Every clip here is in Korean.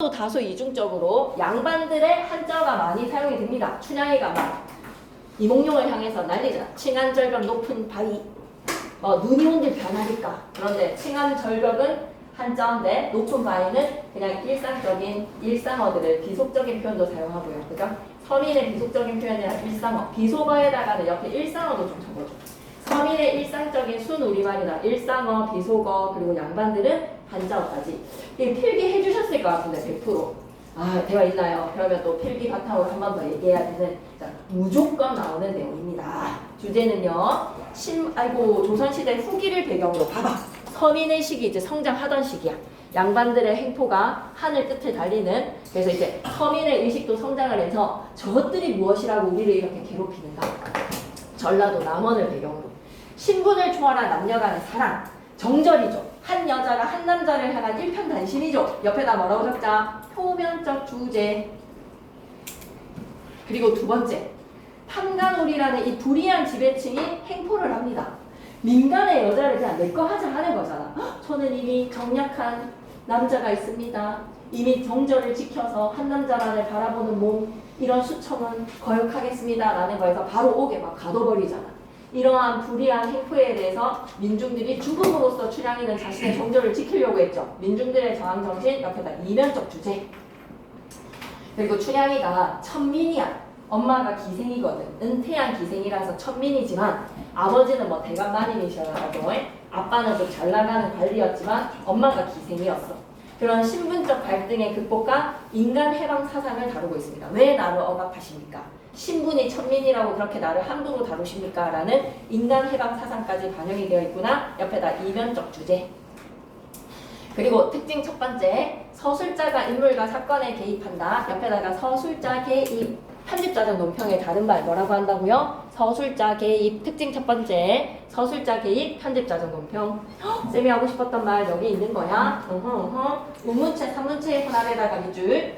또 다소 이중적으로 양반들의 한자가 많이 사용이 됩니다. 춘향이가 막 이몽룡을 향해서 난리잖아. 칭한절벽 높은 바위. 눈이 온들 변하니까. 그런데 칭한절벽은 한자인데 높은 바위는 그냥 일상적인 일상어들을 비속적인 표현도 사용하고요. 그죠? 서민의 비속적인 표현이라 일상어. 비속어에다가는 옆에 일상어도 좀 적어줘. 서민의 일상적인 순우리말이나 일상어, 비속어, 그리고 양반들은 한자어까지. 필기 해주셨을 것 같은데 100%. 아, 대화 있나요? 그러면 또 필기 바탕으로 한 번 더 얘기해야 되는, 자, 무조건 나오는 내용입니다. 주제는요. 조선시대 후기를 배경으로 봐봐. 서민의 시기 이제 성장하던 시기야. 양반들의 행포가 하늘 끝을 달리는. 그래서 이제 서민의 의식도 성장을 해서 저것들이 무엇이라고 우리를 이렇게 괴롭히는가. 전라도 남원을 배경으로. 신분을 초월한 남녀 간의 사랑. 정절이죠. 한 여자가 한 남자를 향한 일편단심이죠. 옆에다 뭐라고 적자? 표면적 주제. 그리고 두 번째, 탐관오리라는 이 불이한 지배층이 행포를 합니다. 민간의 여자를 그냥 내 거 하자 하는 거잖아. 저는 이미 정약한 남자가 있습니다. 이미 정절을 지켜서 한 남자만을 바라보는 몸, 이런 수청은 거역하겠습니다 라는 거에서 바로 옥에 막 가둬버리잖아. 이러한 불이한 행포에 대해서 민중들이 죽음으로써 춘향이는 자신의 정절을 지키려고 했죠. 민중들의 저항정신, 옆에다 이면적 주제. 그리고 춘향이가 천민이야. 엄마가 기생이거든. 은퇴한 기생이라서 천민이지만 아버지는 뭐 대감마님이셔가지고 아빠는 좀 잘나가는 관리였지만 엄마가 기생이었어. 그런 신분적 갈등의 극복과 인간 해방 사상을 다루고 있습니다. 왜 나를 억압하십니까? 신분이 천민이라고 그렇게 나를 함부로 다루십니까? 라는 인간 해방 사상까지 반영이 되어 있구나. 옆에다 이면적 주제. 그리고 특징 첫 번째, 서술자가 인물과 사건에 개입한다. 옆에다가 서술자 개입. 편집자적 논평의 다른 말 뭐라고 한다고요? 서술자 개입. 특징 첫 번째, 서술자 개입, 편집자적 논평. 쌤이 하고 싶었던 말 여기 있는 거야. 우문체, 산문체의 혼합에다가 밑줄,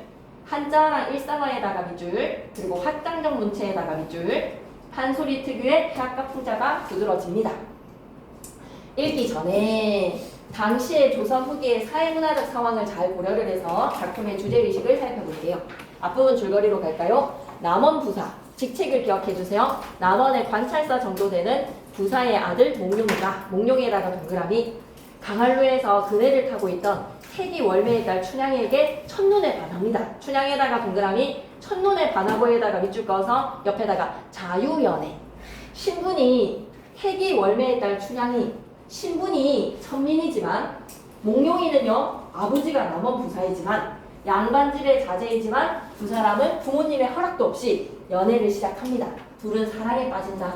한자랑 일상어에다가 밑줄, 그리고 확장적 문체에다가 밑줄. 판소리 특유의 해학과 풍자가 두드러집니다. 읽기 전에 당시의 조선 후기의 사회문화적 상황을 잘 고려를 해서 작품의 주제의식을 살펴볼게요. 앞부분 줄거리로 갈까요? 남원 부사, 직책을 기억해주세요. 남원의 관찰사 정도 되는 부사의 아들 몽룡이가, 몽룡에다가 동그라미, 강한루에서 그네를 타고 있던 태기 월매의 딸 춘향에게 첫눈에 반합니다. 춘향에다가 동그라미, 첫눈에 반하고에다가 밑줄 그어서 옆에다가 자유연애. 신분이 태기 월매의 딸 춘향이 신분이 천민이지만 몽룡이는요 아버지가 남원 부사이지만 양반집의 자제이지만 두 사람은 부모님의 허락도 없이 연애를 시작합니다. 둘은 사랑에 빠진다.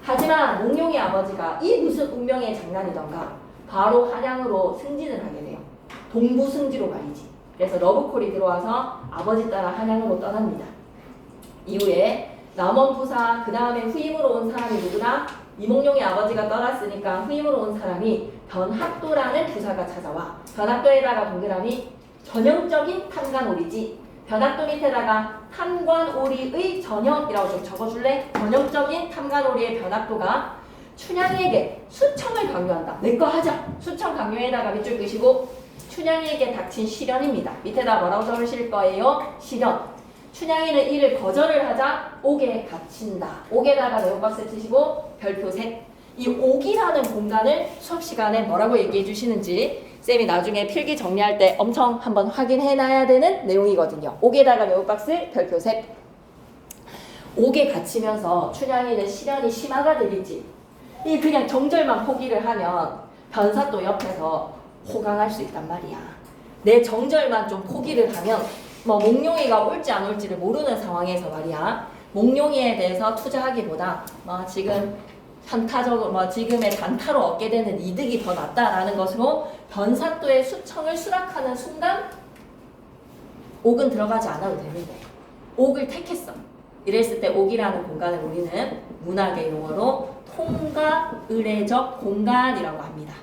하지만 몽룡의 아버지가 이 무슨 운명의 장난이던가 바로 한양으로 승진을 하게 돼요. 동부승지로 말이지. 그래서 러브콜이 들어와서 아버지 따라 한양으로 떠납니다. 이후에 남원 부사 그 다음에 후임으로 온 사람이 누구나? 이몽룡의 아버지가 떠났으니까 후임으로 온 사람이 변학도라는 부사가 찾아와. 변학도에다가 동그라미 전형적인 탐관오리지. 변학도 밑에다가 탐관오리의 전형이라고 좀 적어줄래? 전형적인 탐관오리의 변학도가 춘향이에게 수청을 강요한다. 내 거 하자. 수청 강요에다가 밑줄 끄시고 춘향이에게 닥친 시련입니다. 밑에다 뭐라고 적으실 거예요? 시련. 춘향이는 이를 거절을 하자 옥에 갇힌다. 옥에다가 네모박스 치시고 별표 셋. 이 옥이라는 공간을 수업 시간에 뭐라고 얘기해 주시는지 쌤이 나중에 필기 정리할 때 엄청 한번 확인해 놔야 되는 내용이거든요. 옥에다가 네모박스 별표 셋. 옥에 갇히면서 춘향이는 시련이 심화가 되겠지. 이 그냥 정절만 포기를 하면 변사또 옆에서 호강할 수 있단 말이야. 내 정절만 좀 포기를 하면 몽룡이가 올지 안 올지를 모르는 상황에서 말이야. 몽룡이에 대해서 투자하기보다 지금 현타적으로 지금의 단타로 얻게 되는 이득이 더 낫다라는 것으로 변사또의 수청을 수락하는 순간 옥은 들어가지 않아도 되는데 옥을 택했어. 이랬을 때 옥이라는 공간을 우리는 문학의 용어로 통가의례적 공간이라고 합니다.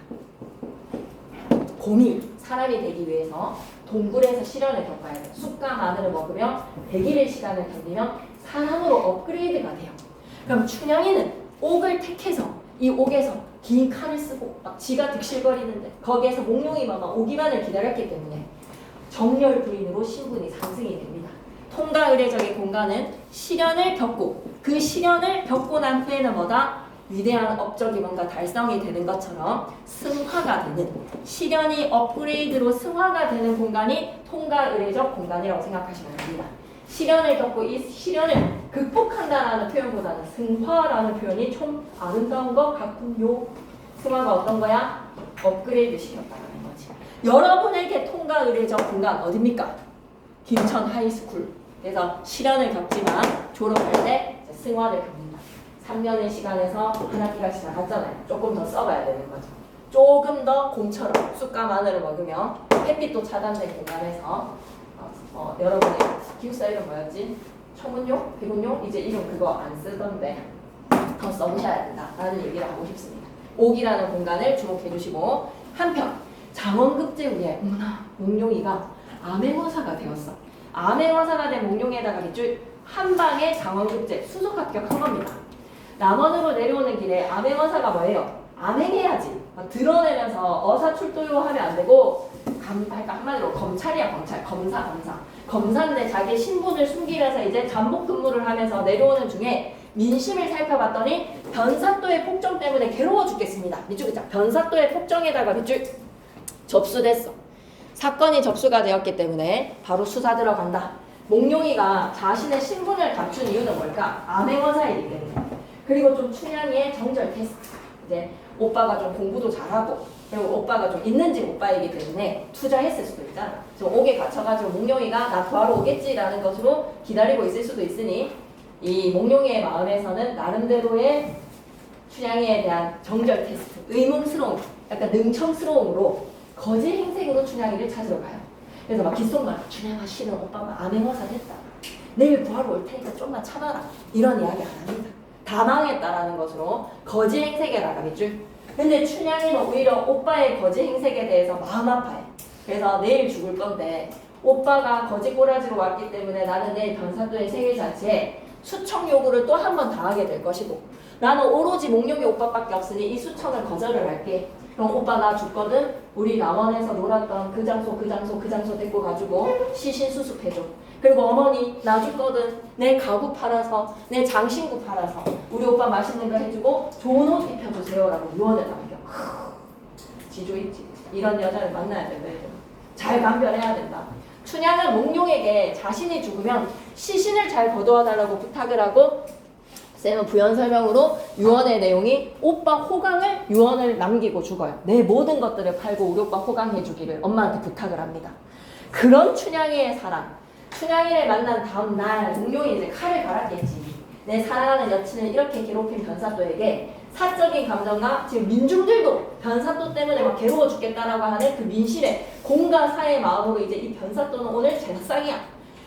곰이 사람이 되기 위해서 동굴에서 시련을 겪어야 돼요. 쑥과 마늘을 먹으며 100일의 시간을 견디면 사람으로 업그레이드가 돼요. 그럼 춘향이는 옥을 택해서 이 옥에서 긴 칼을 쓰고 막 지가 득실거리는데 거기에서 몽룡이 막 오기만을 기다렸기 때문에 정렬 부인으로 신분이 상승이 됩니다. 통과 의례적인 공간은 시련을 겪고 그 시련을 겪고 난 후에는 뭐다? 위대한 업적이 뭔가 달성이 되는 것처럼 승화가 되는 시련이 업그레이드로 승화가 되는 공간이 통과 의례적 공간이라고 생각하시면 됩니다. 시련을 겪고 이 시련을 극복한다라는 표현보다는 승화라는 표현이 좀 아름다운 것 같군요. 승화가 어떤 거야? 업그레이드 시켰다는 거지. 여러분에게 통과 의례적 공간 어딥니까? 김천 하이스쿨. 그래서 시련을 겪지만 졸업할 때 승화를 겪는다. 3년의 시간에서 한 학기가 지나갔잖아요. 조금 더 써봐야 되는 거죠. 조금 더 곰처럼 쑥과 마늘을 먹으면 햇빛도 차단된 공간에서 여러분의 기숙사 이름 뭐였지? 청운용? 백운용? 이제 이름 그거 안 쓰던데 더 써보셔야 된다라는 얘기를 하고 싶습니다. 옥이라는 공간을 주목해 주시고 한편 장원급제후에 몽룡이가 암행어사가 되었어. 암행어사가 된 몽룡에다가 밑줄 한 방에 장원급제 수석 합격한 겁니다. 남원으로 내려오는 길에 암행어사가 뭐예요? 암행해야지. 드러내면서 어사 출두요 하면 안 되고 그러니까 한마디로 검찰이야 검찰. 검사. 검사인데 자기 신분을 숨기면서 이제 잠복 근무를 하면서 내려오는 중에 민심을 살펴봤더니 변사또의 폭정 때문에 괴로워 죽겠습니다. 밑줄 글자. 변사또의 폭정에다가 밑줄 접수됐어. 사건이 접수가 되었기 때문에 바로 수사 들어간다. 몽룡이가 자신의 신분을 갖춘 이유는 뭘까? 암행어사이기 때문에. 그리고 좀 춘향이의 정절 테스트. 이제 오빠가 좀 공부도 잘하고 그리고 오빠가 좀 있는 집 오빠이기 때문에 투자했을 수도 있잖아. 지금 옥에 갇혀가지고 몽룡이가 나 구하러 오겠지라는 것으로 기다리고 있을 수도 있으니 이 몽룡이의 마음에서는 나름대로의 춘향이에 대한 정절 테스트, 의문스러움, 약간 능청스러움으로 거짓 행색으로 춘향이를 찾으러 가요. 그래서 막 귓속말 춘향아 씨는 오빠가 암행어사 됐다. 내일 구하러 올 테니까 좀만 참아라. 이런 이야기 안 합니다. 다 망했다라는 것으로 거짓 행색에 나가겠죠. 근데 춘향이는 오히려 오빠의 거짓 행색에 대해서 마음 아파해. 그래서 내일 죽을 건데 오빠가 거짓 꼬라지로 왔기 때문에 나는 내일 변사또의 생일잔치에 수청 요구를 또 한 번 당하게 될 것이고 나는 오로지 몽룡이 오빠밖에 없으니 이 수청을 거절을 할게. 그럼 오빠 나 죽거든. 우리 남원에서 놀았던 그 장소 데리고 가지고 시신 수습해줘. 그리고 어머니 나 죽거든. 내 가구 팔아서 내 장신구 팔아서 우리 오빠 맛있는 거 해주고 좋은 옷 입혀주세요 라고 유언을 남겨. 지조 있지. 이런 여자를 만나야 된다. 잘 감별해야 된다. 춘향은 몽룡에게 자신이 죽으면 시신을 잘 거두어달라고 부탁을 하고 쌤은 부연 설명으로 유언의 내용이 오빠 호강을 유언을 남기고 죽어요. 내 모든 것들을 팔고 우리 오빠 호강해 주기를 엄마한테 부탁을 합니다. 그런 춘향이의 사랑. 춘향이를 만난 다음 날 몽룡이 이제 칼을 갈았겠지. 내 사랑하는 여친을 이렇게 괴롭힌 변사또에게 사적인 감정과 지금 민중들도 변사또 때문에 막 괴로워 죽겠다라고 하는 그 민심의 공과 사의 마음으로 이제 이 변사또는 오늘 제사상이야.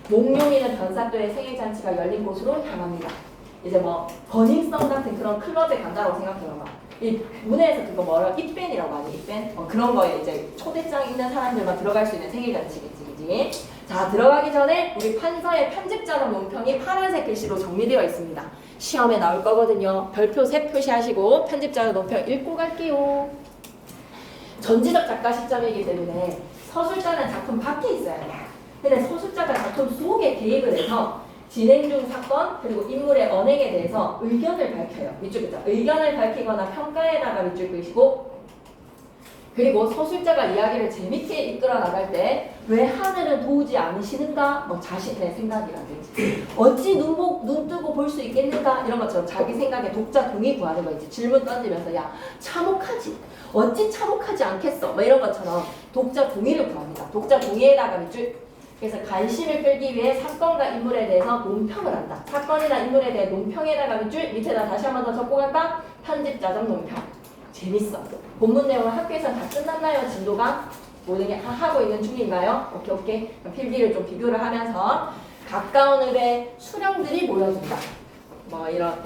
몽룡이는 변사또의 생일잔치가 열린 곳으로 향합니다. 이제 뭐 버닝썬 같은 그런 클럽에 간다고 생각해봐봐. 이 문화에서 그거 뭐라 입밴이라고 하니 입밴? 그런 거에 이제 초대장 있는 사람들만 들어갈 수 있는 생일잔치겠지, 그지? 자, 들어가기 전에 우리 판서의 편집자료 논평이 파란색 글씨로 정리되어 있습니다. 시험에 나올 거거든요. 별표 3표시 하시고 편집자료 논평 읽고 갈게요. 전지적 작가 시점이기 때문에 서술자는 작품 밖에 있어야 돼요. 근데 서술자가 작품 속에 개입을 해서 진행 중 사건 그리고 인물의 언행에 대해서 의견을 밝혀요. 밑줄 글자. 의견을 밝히거나 평가에다가 밑줄 그리시고 그리고 서술자가 이야기를 재밌게 이끌어 나갈 때 왜 하늘은 도우지 않으시는가? 뭐 자신의 생각이라든지 어찌 눈 뜨고 볼 수 있겠는가? 이런 것처럼 자기 생각에 독자 동의 구하는 거 있지. 질문 던지면서 야 참혹하지? 어찌 참혹하지 않겠어? 뭐 이런 것처럼 독자 동의를 구합니다. 독자 동의에다가 밑줄 그래서 관심을 끌기 위해 사건과 인물에 대해서 논평을 한다. 사건이나 인물에 대해 논평에다가 밑줄 밑에다 다시 한 번 더 적고 갈까? 편집자적 논평. 재밌어. 본문 내용은 학교에서 다 끝났나요? 진도가? 모든 게 하고 있는 중인가요? 오케이. 필기를 좀 비교를 하면서 가까운 을의 수령들이 모여든다. 뭐 이런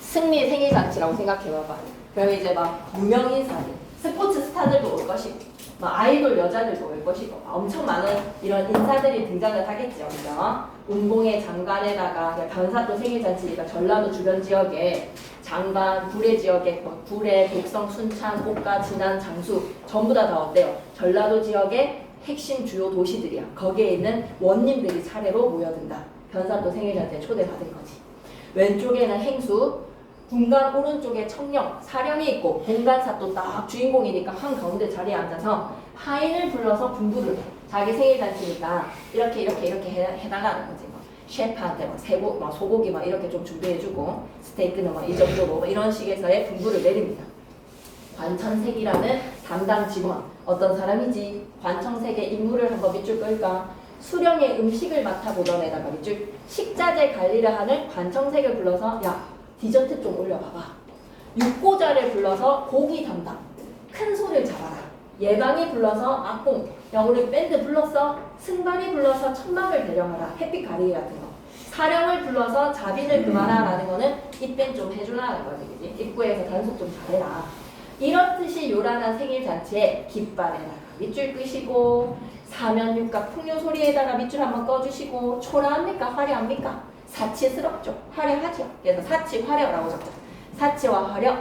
승리 생일잔치라고 생각해봐봐. 그럼 이제 막 유명 인사들, 스포츠 스타들도 올 것이고 아이돌 여자들도 올 것이고 엄청 많은 이런 인사들이 등장을 하겠죠. 그죠? 운봉의 장관에다가 변사또 생일잔치니까 전라도 주변 지역에 장반, 구례 지역에 구례, 독성, 순창, 꽃가, 진안, 장수 전부 다 어때요? 전라도 지역의 핵심 주요 도시들이야. 거기에 있는 원님들이 차례로 모여든다. 변사또 생일잔치에 초대받은 거지. 왼쪽에는 행수, 군관 오른쪽에 청령, 사령이 있고 공간사또 딱 주인공이니까 한가운데 자리에 앉아서 하인을 불러서 분부를 해. 자기 생일잔치니까 이렇게 해달라는 거지. 뭐. 셰프한테 막 소고기 막 이렇게 좀 준비해주고 스테이크는 막 이 정도로 이런 식에서의 분부를 내립니다. 관천색이라는 담당 직원 어떤 사람이지? 관청색의 임무를 한번 밑줄 끌까? 수령의 음식을 맡아보던 애다가 밑줄 식자재 관리를 하는 관청색을 불러서 야 디저트 좀 올려봐봐. 육고자를 불러서 고기 담당 큰 소리를 잡아라. 예방이 불러서 악공 야 우리 밴드 불렀어? 승관이 불러서 천막을 대령하라. 햇빛 가리기 같은 거. 사령을 불러서 자빈을 그만하라는 거는 입밴 좀 해주라는 거지. 그치? 입구에서 단속 좀 잘해라. 이렇듯이 요란한 생일잔치에 깃발에다가 밑줄 끄시고 사면육각 풍요 소리에다가 밑줄 한번 꺼주시고 초라합니까? 화려합니까? 사치스럽죠. 화려하죠. 그래서 사치 화려라고 적죠. 사치와 화려.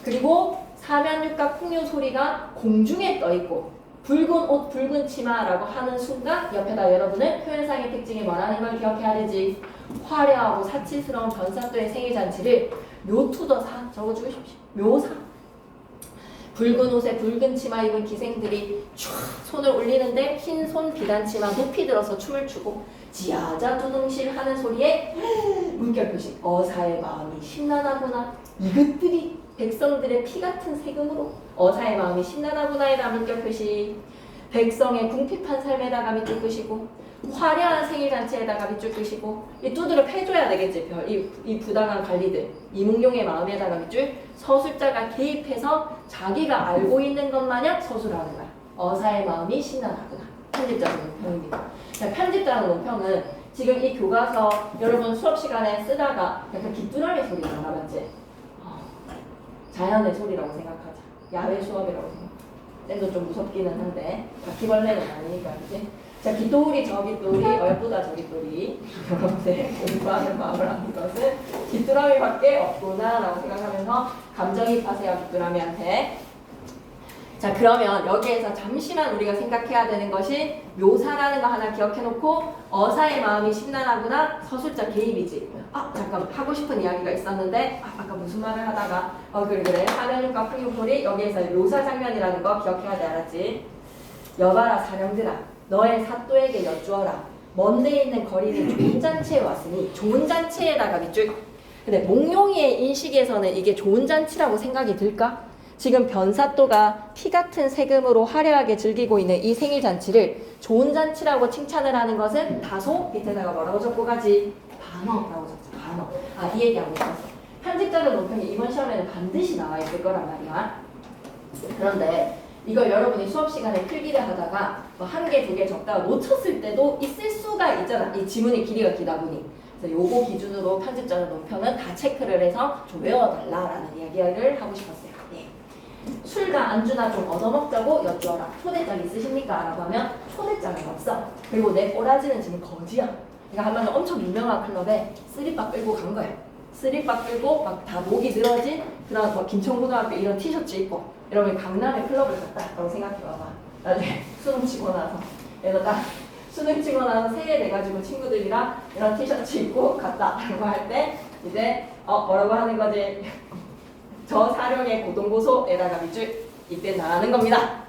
그리고 사면육각 풍요 소리가 공중에 떠있고 붉은 옷 붉은 치마라고 하는 순간 옆에다 여러분은 표현상의 특징이 뭐라는 걸 기억해야 되지. 화려하고 사치스러운 변사또의 생일잔치를 묘투더사 적어주십시오. 묘사. 붉은 옷에 붉은 치마 입은 기생들이 촤 손을 올리는데 흰손 비단치마 높이 들어서 춤을 추고 지하자 두둥실 하는 소리에 물결 표시 어사의 마음이 심란하구나. 이것들이 백성들의 피 같은 세금으로 어사의 마음이 심란하구나에다 물결 표시. 백성의 궁핍한 삶에다가 밑줄 끄시고 화려한 생일잔치에다가 밑줄 끄시고 이 두드려 패줘야 되겠지. 이 부당한 관리들 이몽룡의 마음에다가 밑줄. 서술자가 개입해서 자기가 알고 있는 것 마냥 서술하는 거야. 어사의 마음이 심란하구나. 편집자는 논평입니다. 편집자는 논평은 지금 이 교과서 여러분 수업 시간에 쓰다가 약간 귀뚜라미 소리가 나나 맞지? 자연의 소리라고 생각하자. 야외 수업이라고 생각하자. 쌤도 좀 무섭기는 한데 바퀴벌레는 아니니까 그치? 자, 귀돌이 저 귀돌이 얼쁘다 저 귀돌이 여러분들 공부하는 마음을 하는 것은 귀뚜라미밖에 없구나 라고 생각하면서 감정이입하세요. 귀뚜라미한테. 자, 그러면 여기에서 잠시만 우리가 생각해야 되는 것이 묘사라는 거 하나 기억해놓고 어사의 마음이 심란하구나. 서술자 개입이지. 아 잠깐 하고 싶은 이야기가 있었는데 아까 무슨 말을 하다가 그래 사면육과 풍요소리 여기에서 묘사 장면이라는 거 기억해야 돼. 알았지? 여봐라 사령들아 너의 사또에게 여쭈어라. 먼데 있는 거리는 좋은 잔치에 왔으니 좋은 잔치에다가 밑줄. 근데 몽룡이의 인식에서는 이게 좋은 잔치라고 생각이 들까? 지금 변사또가 피 같은 세금으로 화려하게 즐기고 있는 이 생일 잔치를 좋은 잔치라고 칭찬을 하는 것은 다소 밑에다가 뭐라고 적고 가지? 반어라고 적죠. 반어. 이 얘기하고 있었어. 편집자료 논평이 이번 시험에는 반드시 나와 있을 거란 말이야. 그런데 이걸 여러분이 수업 시간에 필기를 하다가 뭐 한 개, 두 개 적다가 놓쳤을 때도 있을 수가 있잖아. 이 지문의 길이가 기다 보니. 그래서 요거 기준으로 편집자료 논평은 다 체크를 해서 좀 외워달라라는 이야기를 하고 싶었어요. 술과 안주나 좀 얻어먹자고 여쭈어라. 초대장 있으십니까? 라고 하면 초대장은 없어. 그리고 내 꼬라지는 지금 거지야. 그러니까 한마디로 엄청 유명한 클럽에 쓰리박 끌고 간 거야. 쓰리박 끌고 막 다 목이 늘어진 그런 뭐 김천고등학교 이런 티셔츠 입고 여러분 강남의 클럽을 갔다라고 생각해봐봐. 나중에 수능 치고 나서 그래서 딱 수능 치고 나서 새해 돼가지고 친구들이랑 이런 티셔츠 입고 갔다라고 할 때 이제 뭐라고 하는 거지? 저 사령의 고동고소에다가 밑줄 입대 나가는 겁니다.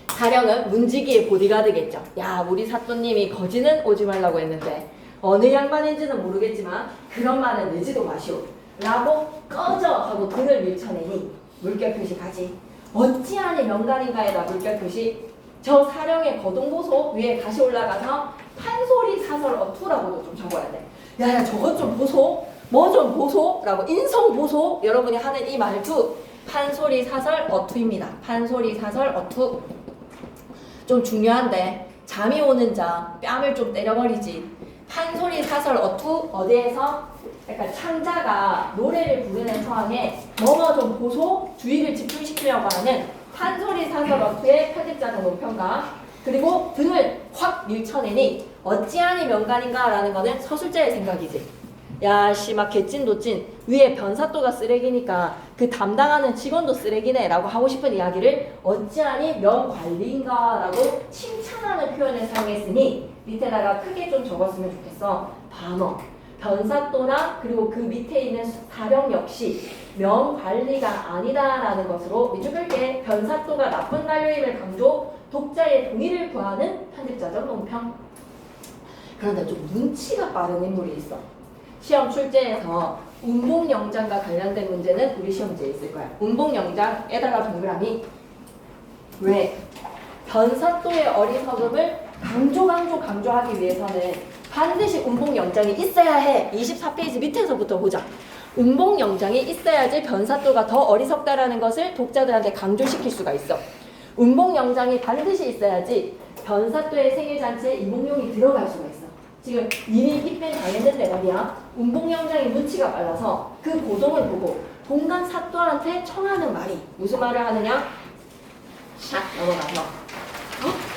사령은 문지기의 보디가드겠죠. 야 우리 사또님이 거지는 오지 말라고 했는데 어느 양반인지는 모르겠지만 그런 말은 내지도 마시오 라고 꺼져 하고 등을 밀쳐내니 물결 표시 가지. 어찌하니 명간인가에다 물결 표시. 저 사령의 거동보소 위에 다시 올라가서 판소리 사설 어투라고도 좀 적어야 돼. 야야 저것 좀 보소. 뭐 좀 보소? 라고 인성 보소? 여러분이 하는 이 말투 판소리 사설 어투입니다. 판소리 사설 어투. 좀 중요한데 잠이 오는 자 뺨을 좀 때려버리지. 판소리 사설 어투 어디에서? 약간 창자가 노래를 부르는 상황에 뭐뭐 좀 보소? 주의를 집중시키려고 하는 판소리 사설 어투의 편집자적 논평가. 그리고 등을 확 밀쳐내니 어찌하니 명간인가 라는 거는 서술자의 생각이지. 야씨 막 개찐도찐 위에 변사또가 쓰레기니까 그 담당하는 직원도 쓰레기네 라고 하고 싶은 이야기를 어찌하니 명관리인가 라고 칭찬하는 표현을 사용했으니 밑에다가 크게 좀 적었으면 좋겠어. 반어 변사또랑 그리고 그 밑에 있는 사령 역시 명관리가 아니다라는 것으로 밑줄 끌게. 변사또가 나쁜 관료임을 강조, 독자의 동의를 구하는 편집자적 논평. 그런데 좀 눈치가 빠른 인물이 있어. 시험 출제에서 운봉영장과 관련된 문제는 우리 시험지에 있을 거야. 운봉영장에다가 동그라미. 왜? 변사또의 어리석음을 강조하기 위해서는 반드시 운봉영장이 있어야 해. 24페이지 밑에서부터 보자. 운봉영장이 있어야지 변사또가 더 어리석다라는 것을 독자들한테 강조시킬 수가 있어. 운봉영장이 반드시 있어야지 변사또의 생일잔치에 이몽룡이 들어갈 수가 있어. 지금 이미 입밴 당했는데 말이야. 운봉영장이 눈치가 빨라서 그 고동을 보고 동간 사또한테 청하는 말이 무슨 말을 하느냐? 샥 넘어가서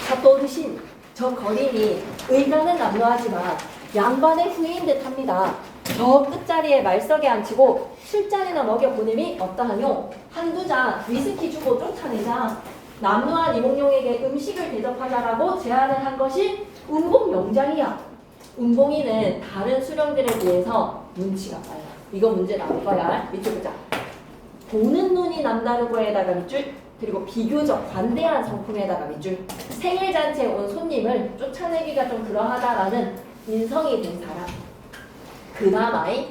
사또 어르신, 저 거린이 의관은 남루하지만 양반의 후예인 듯합니다. 저 끝자리에 말석에 앉히고 술잔이나 먹여 보냄이 어떠하뇨? 한두 잔 위스키 주고 쫓아내자. 남루한 이몽룡에게 음식을 대접하자라고 제안을 한 것이 운봉영장이야. 운봉이는 다른 수령들에 비해서 눈치가 빨라. 이거 문제 나올 거야. 밑줄 보자. 보는 눈이 남다르고에다가 밑줄, 그리고 비교적 관대한 성품에다가 밑줄. 생일잔치에 온 손님을 쫓아내기가 좀 그러하다라는 인성이 된 사람. 그나마이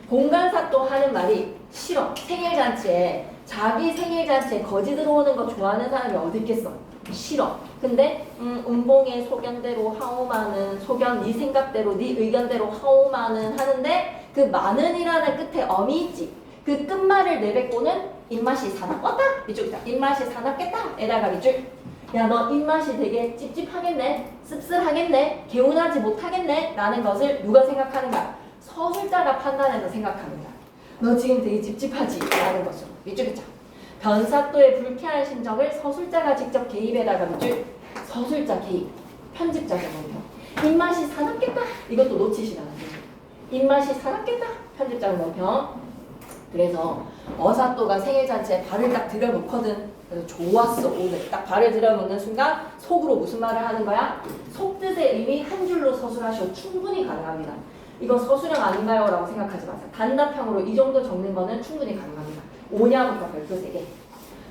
공간사또 하는 말이 싫어. 생일잔치에, 자기 생일잔치에 거지 들어오는 거 좋아하는 사람이 어디 있겠어. 싫어. 근데 운봉의 소견대로 하오마는, 소견 네 생각대로 네 의견대로 하오마는 하는데 그 많은이라는 끝에 엄이 있지. 그 끝말을 내뱉고는 입맛이 사납겠다. 이쪽이다. 입맛이 사납겠다. 에다가 밑줄. 야, 너 입맛이 되게 찝찝하겠네. 씁쓸하겠네. 개운하지 못하겠네. 라는 것을 누가 생각하는가? 서술자가 판단해서 생각합니다. 너 지금 되게 찝찝하지? 라는 것으로. 밑줄이자. 변사또의 불쾌한 심정을 서술자가 직접 개입에다가 밑줄. 서술자 개입. 편집자가 논평. 입맛이 사납겠다. 이것도 놓치시면 안 돼요. 입맛이 사납겠다. 편집자가 논평. 그래서 어사또가 생일잔치에 발을 딱 들여놓거든. 그래서 좋았어. 오늘 딱 발을 들여놓는 순간 속으로 무슨 말을 하는 거야? 속뜻의 의미 한 줄로 서술하셔도 충분히 가능합니다. 이거 서술형 아닌가요? 라고 생각하지 마세요. 단답형으로 이 정도 적는 거는 충분히 가능합니다. 오냐부터 별표 3개.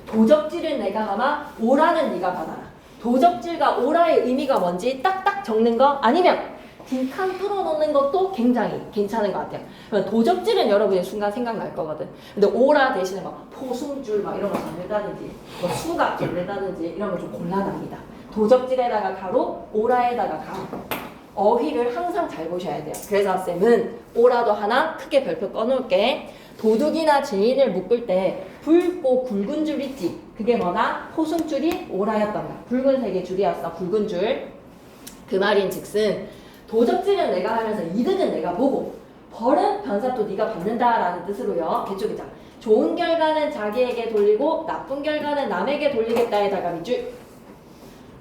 도적질은 내가 하마, 오라는 네가 받아라. 도적질과 오라의 의미가 뭔지 딱딱 적는 거, 아니면 빈칸 뚫어놓는 것도 굉장히 괜찮은 것 같아요. 도적질은 여러분이 순간 생각날 거거든. 근데 오라 대신에 막 포승줄 막 이런 거 잡는다든지 뭐 수갑 잡는다든지 이런 거 좀 곤란합니다. 도적질에다가 가로, 오라에다가 가로. 어휘를 항상 잘 보셔야 돼요. 그래서 쌤은 오라도 하나 크게 별표 꺼놓을게. 도둑이나 죄인을 묶을 때 붉고 굵은 줄 있지. 그게 뭐다? 포승줄이 오라였던 거야. 붉은색의 줄이었어. 굵은 줄. 그 말인 즉슨 도적질은 내가 하면서 이득은 내가 보고 벌은 변사또 네가 받는다라는 뜻으로요. 개쪽이자. 좋은 결과는 자기에게 돌리고 나쁜 결과는 남에게 돌리겠다에다가 밑줄.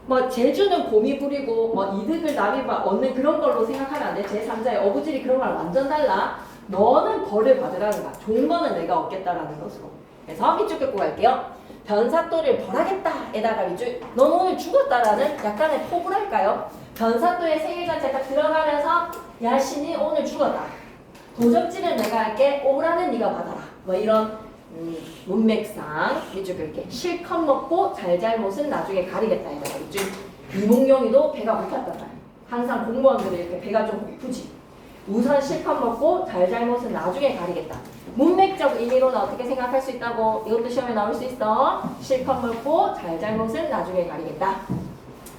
뭐 재주는 곰이 부리고 뭐 이득을 남이 얻는 그런 걸로 생각하면 안 돼. 제3자의 어부질이 그런 거랑 완전 달라. 너는 벌을 받으라는 거야. 좋은 거는 내가 얻겠다라는 것으로. 그래서 밑줄 긋고 갈게요. 변사또를 벌하겠다에다가 밑줄. 넌 오늘 죽었다라는 약간의 포부랄까요? 변사또의 생일잔치에 딱 들어가면서 야 신이 오늘 죽었다. 도적질은 내가 할게. 오라는 네가 받아라. 뭐 이런 문맥상 밑줄 그렇게 실컷 먹고 잘잘못은 나중에 가리겠다. 에다가 밑줄. 이몽룡이도 배가 고팠단 말이야. 항상 공무원들이 이렇게 배가 좀 고프지. 우선 실컷 먹고 잘잘못은 나중에 가리겠다. 문맥적 의미로는 어떻게 생각할 수 있다고? 이것도 시험에 나올 수 있어. 실컷 먹고 잘잘못은 나중에 가리겠다.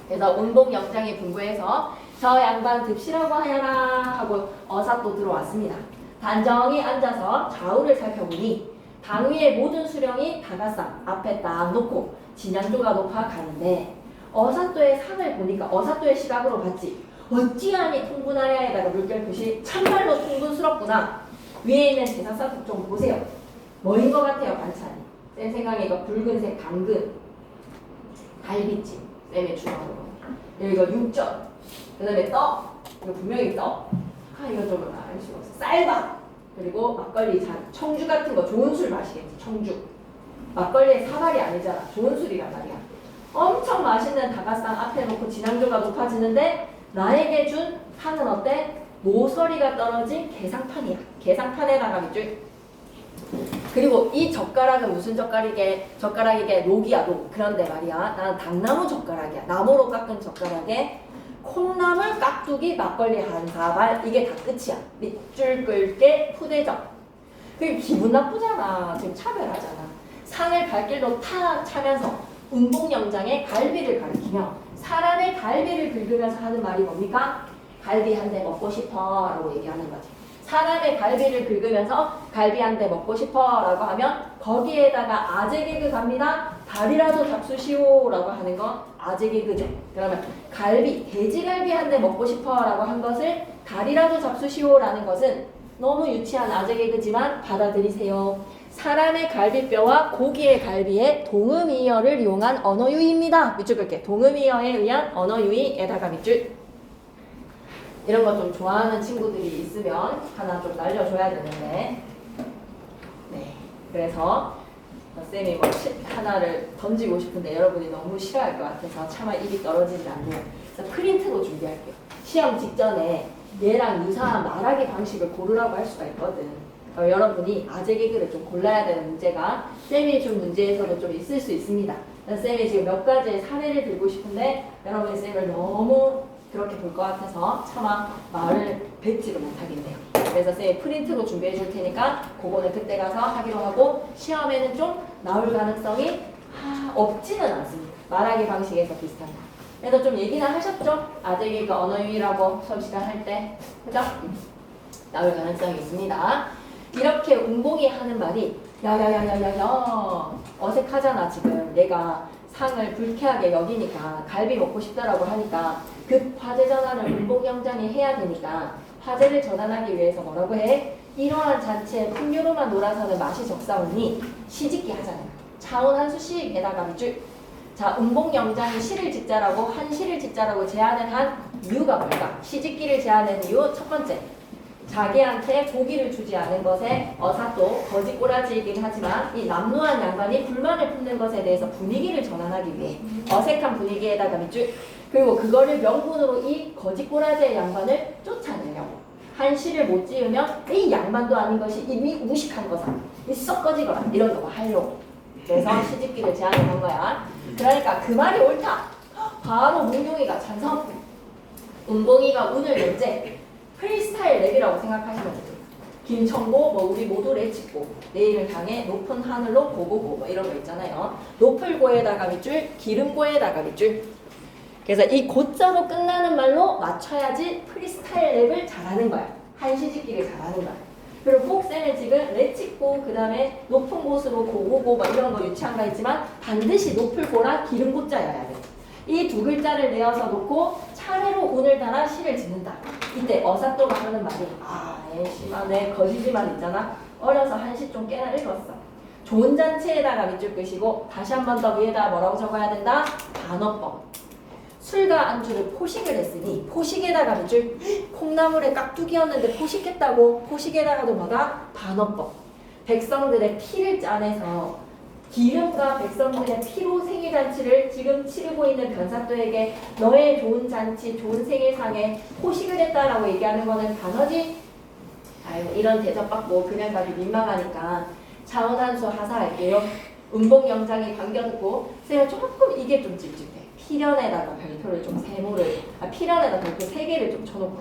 그래서 운봉영장이 분부해서 저 양반 듭시라고 하여라 하고 어사또 들어왔습니다. 단정히 앉아서 좌우를 살펴보니 당 위의 모든 수령이 다가상 앞에 딱 놓고 진양조가 높아 가는데 어사또의 상을 보니까 어사또의 시각으로 봤지. 어찌하니 통분하랴에다가 물결 표시. 참말로 통분스럽구나. 위에 있는 제사상 좀 보세요. 뭐인 것 같아요 반찬이. 쌤 생각에 이거 붉은색 당근, 갈비찜 쌤의 주방으로. 여기가 육전, 그 다음에 떡, 이거 분명히 떡. 이건 좀 알 수가 없어. 쌀밥 그리고 막걸리 잔, 청주 같은 거 좋은 술 마시겠지. 청주. 막걸리의 사발이 아니잖아. 좋은 술이란 말이야. 엄청 맛있는 다가상 앞에 놓고 진앙도가 높아지는데 나에게 준 향은 어때? 모서리가 떨어진 게상판이야. 게상판에다가 밑줄. 그리고 이 젓가락은 무슨 젓가락이게 녹이야 녹. 그런데 말이야 나는 당나무 젓가락이야. 나무로 깎은 젓가락에 콩나물, 깍두기, 막걸리 한 사발 이게 다 끝이야. 밑줄 끓게 푸대접. 그게 기분 나쁘잖아. 지금 차별하잖아. 상을 발길로 타 차면서 운봉영장의 갈비를 가리키며 사람의 갈비를 긁으면서 하는 말이 뭡니까? 갈비 한 대 먹고 싶어 라고 얘기하는 거지. 사람의 갈비를 긁으면서 갈비 한 대 먹고 싶어 라고 하면 거기에다가 아재 개그 갑니다. 다리라도 잡수시오 라고 하는 건 아재 개그죠. 그러면 갈비, 돼지갈비 한 대 먹고 싶어 라고 한 것을 다리라도 잡수시오 라는 것은 너무 유치한 아재 개그지만 받아들이세요. 사람의 갈비뼈와 고기의 갈비에 동음이어를 이용한 언어유희입니다. 밑줄 긋게. 동음이어에 의한 언어유희에다가 밑줄. 이런 거 좀 좋아하는 친구들이 있으면 하나 좀 날려줘야 되는데. 네. 그래서 쌤이 뭐 하나를 던지고 싶은데 여러분이 너무 싫어할 것 같아서 차마 입이 떨어지지 않네요. 그래서 프린트로 준비할게요. 시험 직전에 얘랑 유사한 말하기 방식을 고르라고 할 수가 있거든. 여러분이 아재 개그를 좀 골라야 되는 문제가 쌤이 준 문제에서도 좀 있을 수 있습니다. 쌤이 지금 몇 가지의 사례를 들고 싶은데 여러분이 쌤을 너무 그렇게 볼 것 같아서 차마 말을 뱉지를 못하겠네요. 그래서 쌤이 프린트로 준비해 줄 테니까 그거는 그때 가서 하기로 하고 시험에는 좀 나올 가능성이 없지는 않습니다. 말하기 방식에서 비슷한 거. 그래서 좀 얘기는 하셨죠? 아재 개그 언어유희라고 수업 시간 할 때. 그죠? 나올 가능성이 있습니다. 이렇게 운봉이 하는 말이 야야야야야야 어색하잖아. 지금 내가 상을 불쾌하게 여기니까 갈비 먹고 싶다라고 하니까 급 화재 전환을 운봉영장에 해야 되니까 화재를 전환하기 위해서 뭐라고 해? 이러한 잔치에 풍류로만 놀아서는 맛이 적사오니 시짓기 하잖아요. 차원 한 수씩에다가 밑줄. 자, 운봉영장이 시를 짓자라고 한 시를 짓자라고 제안을 한 이유가 뭘까? 시짓기를 제안한 이유 첫 번째. 자기한테 고기를 주지 않은 것에 어사또 거짓꼬라지이긴 하지만 이 남루한 양반이 불만을 품는 것에 대해서 분위기를 전환하기 위해 어색한 분위기에다가 밑줄. 그리고 그거를 명분으로 이 거짓꼬라지의 양반을 쫓아내려고 한 시를 못 지으면 이 양반도 아닌 것이 이미 무식한 거사 이 썩거지거라 이런 거 하려고. 그래서 시집기를 제안한 거야. 그러니까 그 말이 옳다. 바로 문용이가 찬성. 운봉이가 운을 낸제 프리스타일 랩이라고 생각하시면 돼요. 김천고, 뭐 우리 모두 레치고, 내일을 향해 높은 하늘로 고고고, 뭐 이런 거 있잖아요. 높을 고에다가 밑줄, 기름고에다가 밑줄. 그래서 이 고자로 끝나는 말로 맞춰야지 프리스타일 랩을 잘하는 거야. 한시짓기를 잘하는 거야. 그리고 복쌤은 지금 레치고, 그 다음에 높은 곳으로 고고고, 뭐 이런 거 유치한 거 있지만 반드시 높을 고랑 기름고자여야 돼. 이 두 글자를 내어서 놓고 차례로 운을 달아 시를 짓는다. 이때 어사또가 하는 말이 심하네 거시지만 있잖아. 어려서 한시 좀 깨나 읽었어. 좋은 잔치에다가 밑줄 끄시고 다시 한 번 더 위에다 뭐라고 적어야 된다? 단어법. 술과 안주를 포식을 했으니 포식에다가 밑줄. 콩나물에 깍두기였는데 포식했다고 포식에다가도 뭐다? 단어법. 백성들의 피를 짜내서 기름과 백성들의 피로 생일잔치를 지금 치르고 있는 변사또에게 너의 좋은 잔치, 좋은 생일상에 포식을 했다라고 얘기하는 거는 단어지? 아이고 이런 대접받고 그냥 가기 민망하니까 차원한수 하사할게요. 운봉영장이 당겨듣고 쌤은 조금 이게 좀 찝찝해. 필연에다가 별표를 좀 필연에다 별표 3개를 좀 쳐놓고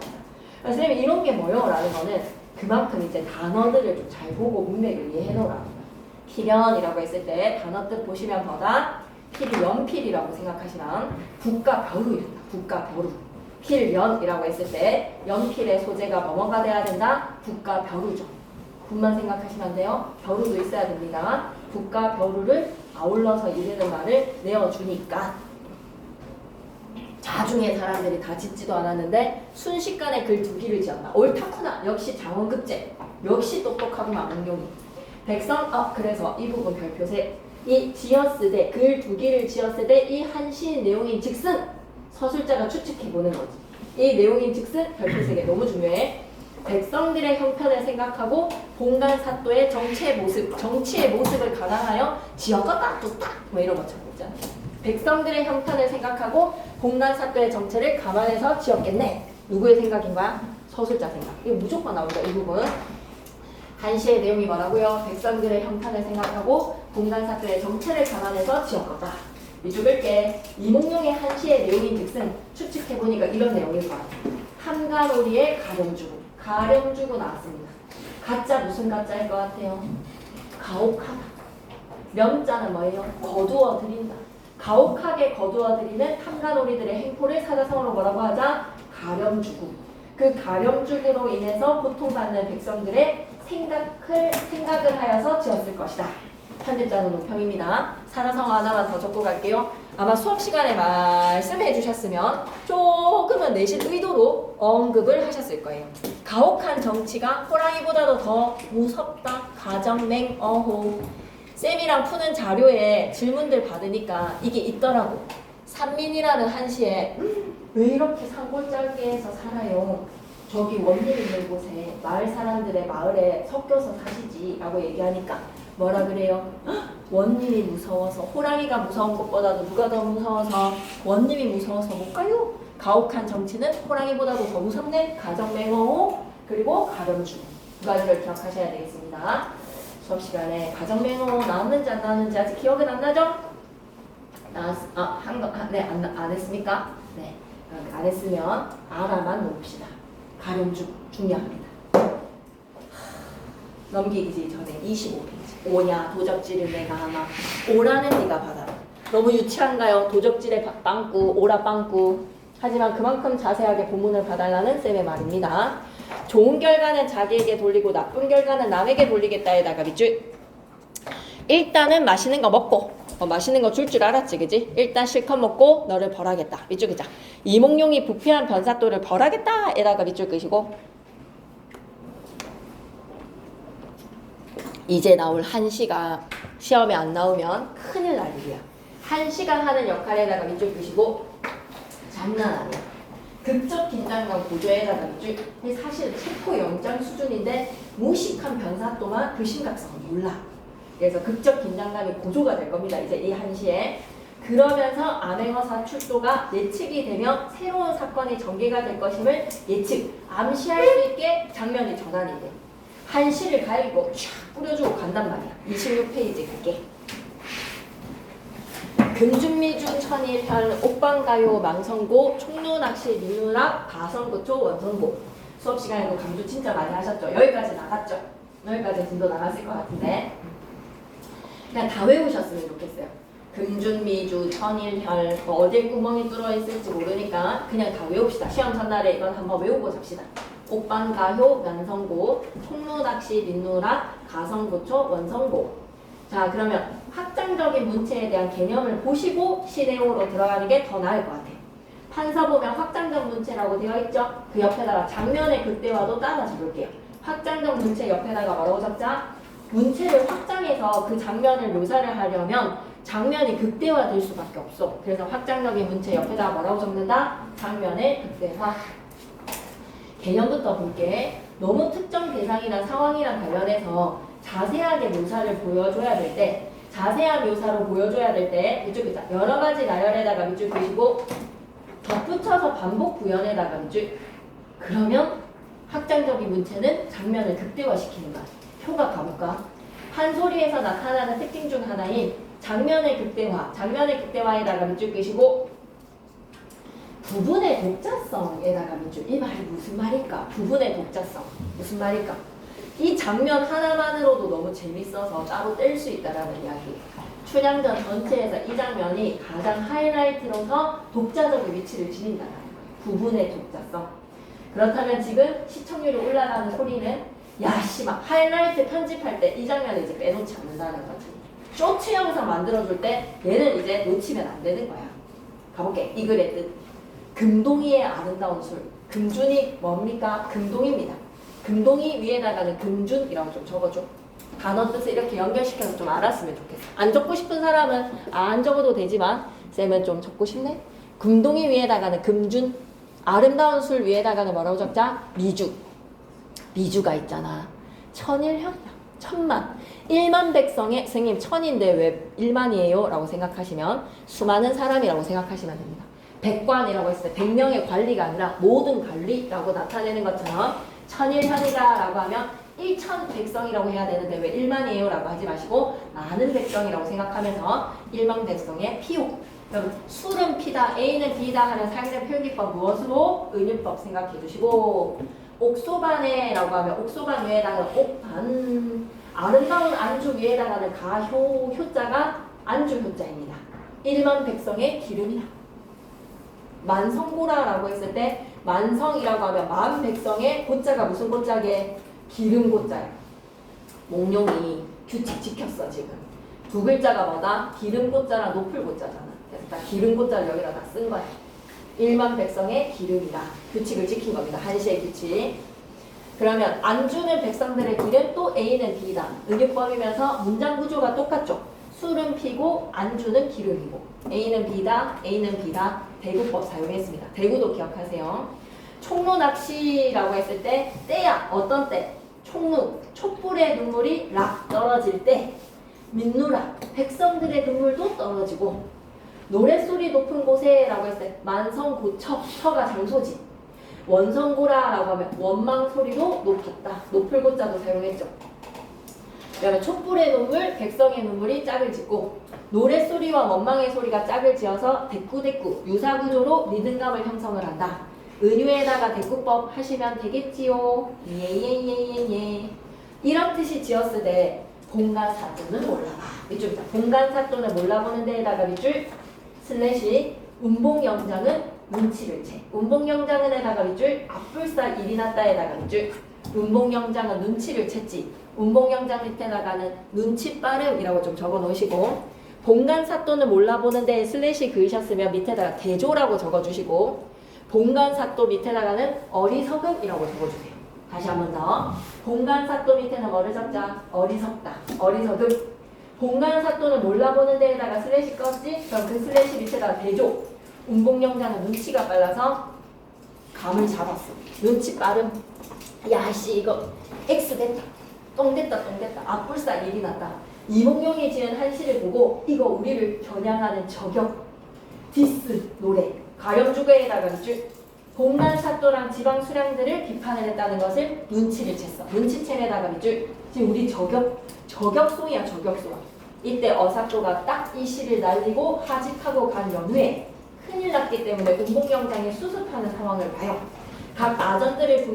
쌤이 이런 게 뭐요? 라는 거는 그만큼 이제 단어들을 좀 잘 보고 문맥을 이해해놓으라는 필연이라고 했을 때 단어 뜻 보시면 보다 필이 연필이라고 생각하시면 북과 벼루 이른다. 북과 벼루. 필연이라고 했을 때 연필의 소재가 뭐뭐가 돼야 된다? 북과 벼루죠. 북만 생각하시면 안 돼요. 벼루도 있어야 됩니다. 북과 벼루를 아울러서 이르는 말을 내어주니까 자중의 사람들이 다 짓지도 않았는데 순식간에 글 2기를 지었다. 옳다구나. 역시 장원급제. 역시 똑똑하구만 문용이. 백성, 그래서 이 부분 별표세. 이 지었을 때, 글 2기를 지었을 때 이 한시의 내용인 즉슨 서술자가 추측해보는 거지. 이 내용인 즉슨 별표 3개 너무 중요해. 백성들의 형편을 생각하고 봉간사또의 정치의 모습을 가장하여 지어갔다 뚝딱 뭐 이런 것처럼 있잖아. 백성들의 형편을 생각하고 봉간사또의 정체를 감안해서 지었겠네. 누구의 생각인 거야? 서술자 생각. 이거 무조건 나온다. 이 부분. 한시의 내용이 뭐라고요? 백성들의 형편을 생각하고 봉간사또의 정체를 감안해서 지었거다. 미죽을게. 이몽룡의 한시의 내용인 즉슨 추측해보니까 이런 내용일 것 같아요. 한간오리의 가렴주구. 가렴주구 나왔습니다. 가짜 무슨 가짜일 것 같아요? 가혹하다. 명자는 뭐예요? 거두어 드린다. 가혹하게 거두어 드리는 한간오리들의 행포를 사자성어로 뭐라고 하자? 가렴주구. 그 가렴주구로 인해서 고통받는 백성들의 생각을 하여서 지었을 것이다. 편집자는 논평입니다. 사자성어 하나만 더 적고 갈게요. 아마 수업 시간에 말씀해 주셨으면 조금은 내신 의도로 언급을 하셨을 거예요. 가혹한 정치가 호랑이보다도 더 무섭다. 가정맹어호. 쌤이랑 푸는 자료에 질문들 받으니까 이게 있더라고. 산민이라는 한시에 왜 이렇게 산골짜기에서 살아요? 저기 원룸 있는 곳에 마을 사람들의 마을에 섞여서 사시지 라고 얘기하니까 뭐라 그래요? 원님이 무서워서, 호랑이가 무서운 것보다도 누가 더 무서워서 원님이 무서워서 못 가요? 가혹한 정치는 호랑이보다도 더 무섭네. 가정맹어호 그리고 가렴주 두 가지를 기억하셔야 되겠습니다. 수업 시간에 가정맹어호 나왔는지 안 나왔는지 아직 기억은 안 나죠? 안 했습니까? 네. 안 했으면 알아만 놓읍시다. 가렴주 중요합니다. 넘기기 전에 25페이지. 오냐 도적질을 내가 하나. 오라는 네가 받아라. 너무 유치한가요? 도적질의 빵꾸, 오라 빵꾸. 하지만 그만큼 자세하게 본문을 봐달라는 쌤의 말입니다. 좋은 결과는 자기에게 돌리고 나쁜 결과는 남에게 돌리겠다에다가 밑줄. 일단은 맛있는 거 먹고 맛있는 거 줄 줄 알았지 그지? 일단 실컷 먹고 너를 벌하겠다. 밑줄 그자. 이몽룡이 부패한 변사또를 벌하겠다 에다가 밑줄 끄시고 이제 나올 한시가 시험에 안 나오면 큰일 날 일이야. 한시가 하는 역할에다가 밑줄 끄시고 장난 아니야. 극적 긴장감 고조에다가 밑줄. 사실 체포영장 수준인데 무식한 변사또만 그 심각성을 몰라. 그래서 극적 긴장감이 고조가 될 겁니다. 이제 이 한시에. 그러면서 암행어사 출도가 예측이 되면 새로운 사건이 전개가 될 것임을 암시할 수 있게 장면이 전환이 돼. 한시를 가리고 쫙 뿌려주고 간단 말이야. 26페이지 갈게. 금준미준 천일편 옥방가요 망성고 총루낚시 민누락 가성구초 원성고. 수업 시간에도 강조 진짜 많이 하셨죠? 여기까지 나갔죠? 여기까지 진도 나갔을 것 같은데 그냥 다 외우셨으면 좋겠어요. 금준미주 천일혈 어딜 구멍이 뚫어 있을지 모르니까 그냥 다 외웁시다. 시험 전날에 이건 한번 외우고 잡시다. 옥방가효 면성고 총루낚시 민누락 가성구초 원성고. 자 그러면 확장적인 문체에 대한 개념을 보시고 시내용으로 들어가는 게 더 나을 것 같아요. 판서 보면 확장적 문체라고 되어 있죠? 그 옆에다가 장면의 극대화도 따라 적을게요. 확장적 문체 옆에다가 뭐라고 적자? 문체를 확장해서 그 장면을 묘사를 하려면 장면이 극대화될 수밖에 없어. 그래서 확장적인 문체 옆에다가 뭐라고 적는다? 장면의 극대화. 개념부터 볼게. 너무 특정 대상이나 상황이랑 관련해서 자세하게 묘사를 보여줘야 될 때, 자세한 묘사로 보여줘야 될 때 밑줄 긋자. 여러 가지 나열에다가 밑줄 그시고 덧붙여서 반복 구현에다가 밑줄. 그러면 확장적인 문체는 장면을 극대화시키는 거야. 표가 가볼까? 한 소리에서 나타나는 특징 중 하나인 장면의 극대화. 장면의 극대화에다가 밑줄 그시고 부분의 독자성에다가 밑줄. 이 말이 무슨 말일까? 부분의 독자성. 무슨 말일까? 이 장면 하나만으로도 너무 재밌어서 따로 뗄 수 있다라는 이야기. 춘향전 전체에서 이 장면이 가장 하이라이트로서 독자적인 위치를 지닌다는 거예요. 부분의 독자성. 그렇다면 지금 시청률이 올라가는 소리는 야씨 막 하이라이트 편집할 때 이 장면을 이제 빼놓지 않는다는 거지. 쇼츠 영상 만들어줄 때 얘는 이제 놓치면 안 되는 거야. 가볼게. 이 글의 뜻. 금동이의 아름다운 술. 금준이 뭡니까? 금동입니다. 금동이 위에다가는 금준이라고 좀 적어줘. 단어 뜻을 이렇게 연결시켜서 좀 알았으면 좋겠어. 안 적고 싶은 사람은 안 적어도 되지만 쌤은 좀 적고 싶네. 금동이 위에다가는 금준. 아름다운 술 위에다가는 뭐라고 적자? 미주. 미주가 있잖아. 천일현이야. 천만. 1만 백성의 선생님 천인데 왜 1만이에요? 라고 생각하시면 수많은 사람이라고 생각하시면 됩니다. 백관이라고 했을 때 100명의 관리가 아니라 모든 관리라고 나타내는 것처럼 천일현이다 라고 하면 1천 백성이라고 해야 되는데 왜 1만이에요? 라고 하지 마시고 많은 백성이라고 생각하면서 1만 백성의 피요. 그럼 술은 피다, A는 B다 하는 사용된 표기법 무엇으로? 은유법 생각해 주시고 옥소반에라고 하면 옥소반 위에다가 옥반 아름다운 안주 위에다가는 가효 효자가 안주 효자입니다. 1만 백성의 기름이다. 만성고라라고 했을 때 만성이라고 하면 만 백성의 고자가 무슨 고자게? 기름 고자야. 몽룡이 규칙 지켰어 지금. 두 글자가 뭐다? 기름 고자랑 높을 고자잖아. 그래서 딱 기름 고자를 여기다 다 쓴 거야. 1만 백성의 기름이다. 규칙을 지킨 겁니다. 한시의 규칙. 그러면 안주는 백성들의 기름, 또 A는 B다. 은유법이면서 문장 구조가 똑같죠. 술은 피고 안주는 기름이고 A는 B다, A는 B다. 대구법 사용했습니다. 대구도 기억하세요. 촉로 낚시라고 했을 때 때야. 어떤 때? 촉루, 촛불의 눈물이 락 떨어질 때 민누라, 백성들의 눈물도 떨어지고 노랫소리 높은 곳에 라고 했을 때 만성고처, 처가 장소지. 원성고라라고 하면 원망 소리도 높았다. 높을 고자도 사용했죠. 그러면 촛불의 눈물, 백성의 눈물이 짝을 짓고 노랫소리와 원망의 소리가 짝을 지어서 대꾸대꾸, 유사구조로 리듬감을 형성을 한다. 은유에다가 대꾸법 하시면 되겠지요. 예예예예예. 이런 뜻이 지었으되 본관사또는 몰라봐. 밑줄입니다. 본관사또는 몰라보는 데에다가 밑줄 슬래시 운봉영장은 눈치를 채. 운봉영장은 에다가 밑줄 앞불사 일이 났다에다가 밑줄 운봉영장은 눈치를 챘지. 운봉영장 밑에 나가는 눈치 빠름이라고 좀 적어 놓으시고 본관사또는 몰라보는 데에 슬래시 그으셨으면 밑에다가 대조라고 적어주시고 본관사또 밑에다가는 어리석음이라고 적어주세요. 다시 한 번 더. 본관사또 밑에는 뭐를 적자? 어리석다. 어리석음. 본관사또는 몰라보는 데에다가 슬래시 껐지? 그럼 그 슬래시 밑에다가 대조. 운봉영장은 눈치가 빨라서 감을 잡았어. 눈치 빠름. 야씨 이거 X 됐다. 똥 됐다. 똥 됐다. 앞불사 일이 났다. 이몽룡이 지은 한시를 보고 이거 우리를 겨냥하는 저격. 디스 노래. 가렴주거에다가 밑줄 본관사또랑 지방수량들을 비판을 했다는 것을 눈치를 챘어. 눈치챔에다가 밑줄 지금 우리 저격송이야. 저격송. 이때 어사또가 딱 이 시를 날리고 하직하고 간 연후에 큰일 났기 때문에 운봉영장에 수습하는 상황을 봐요. 각 아전들을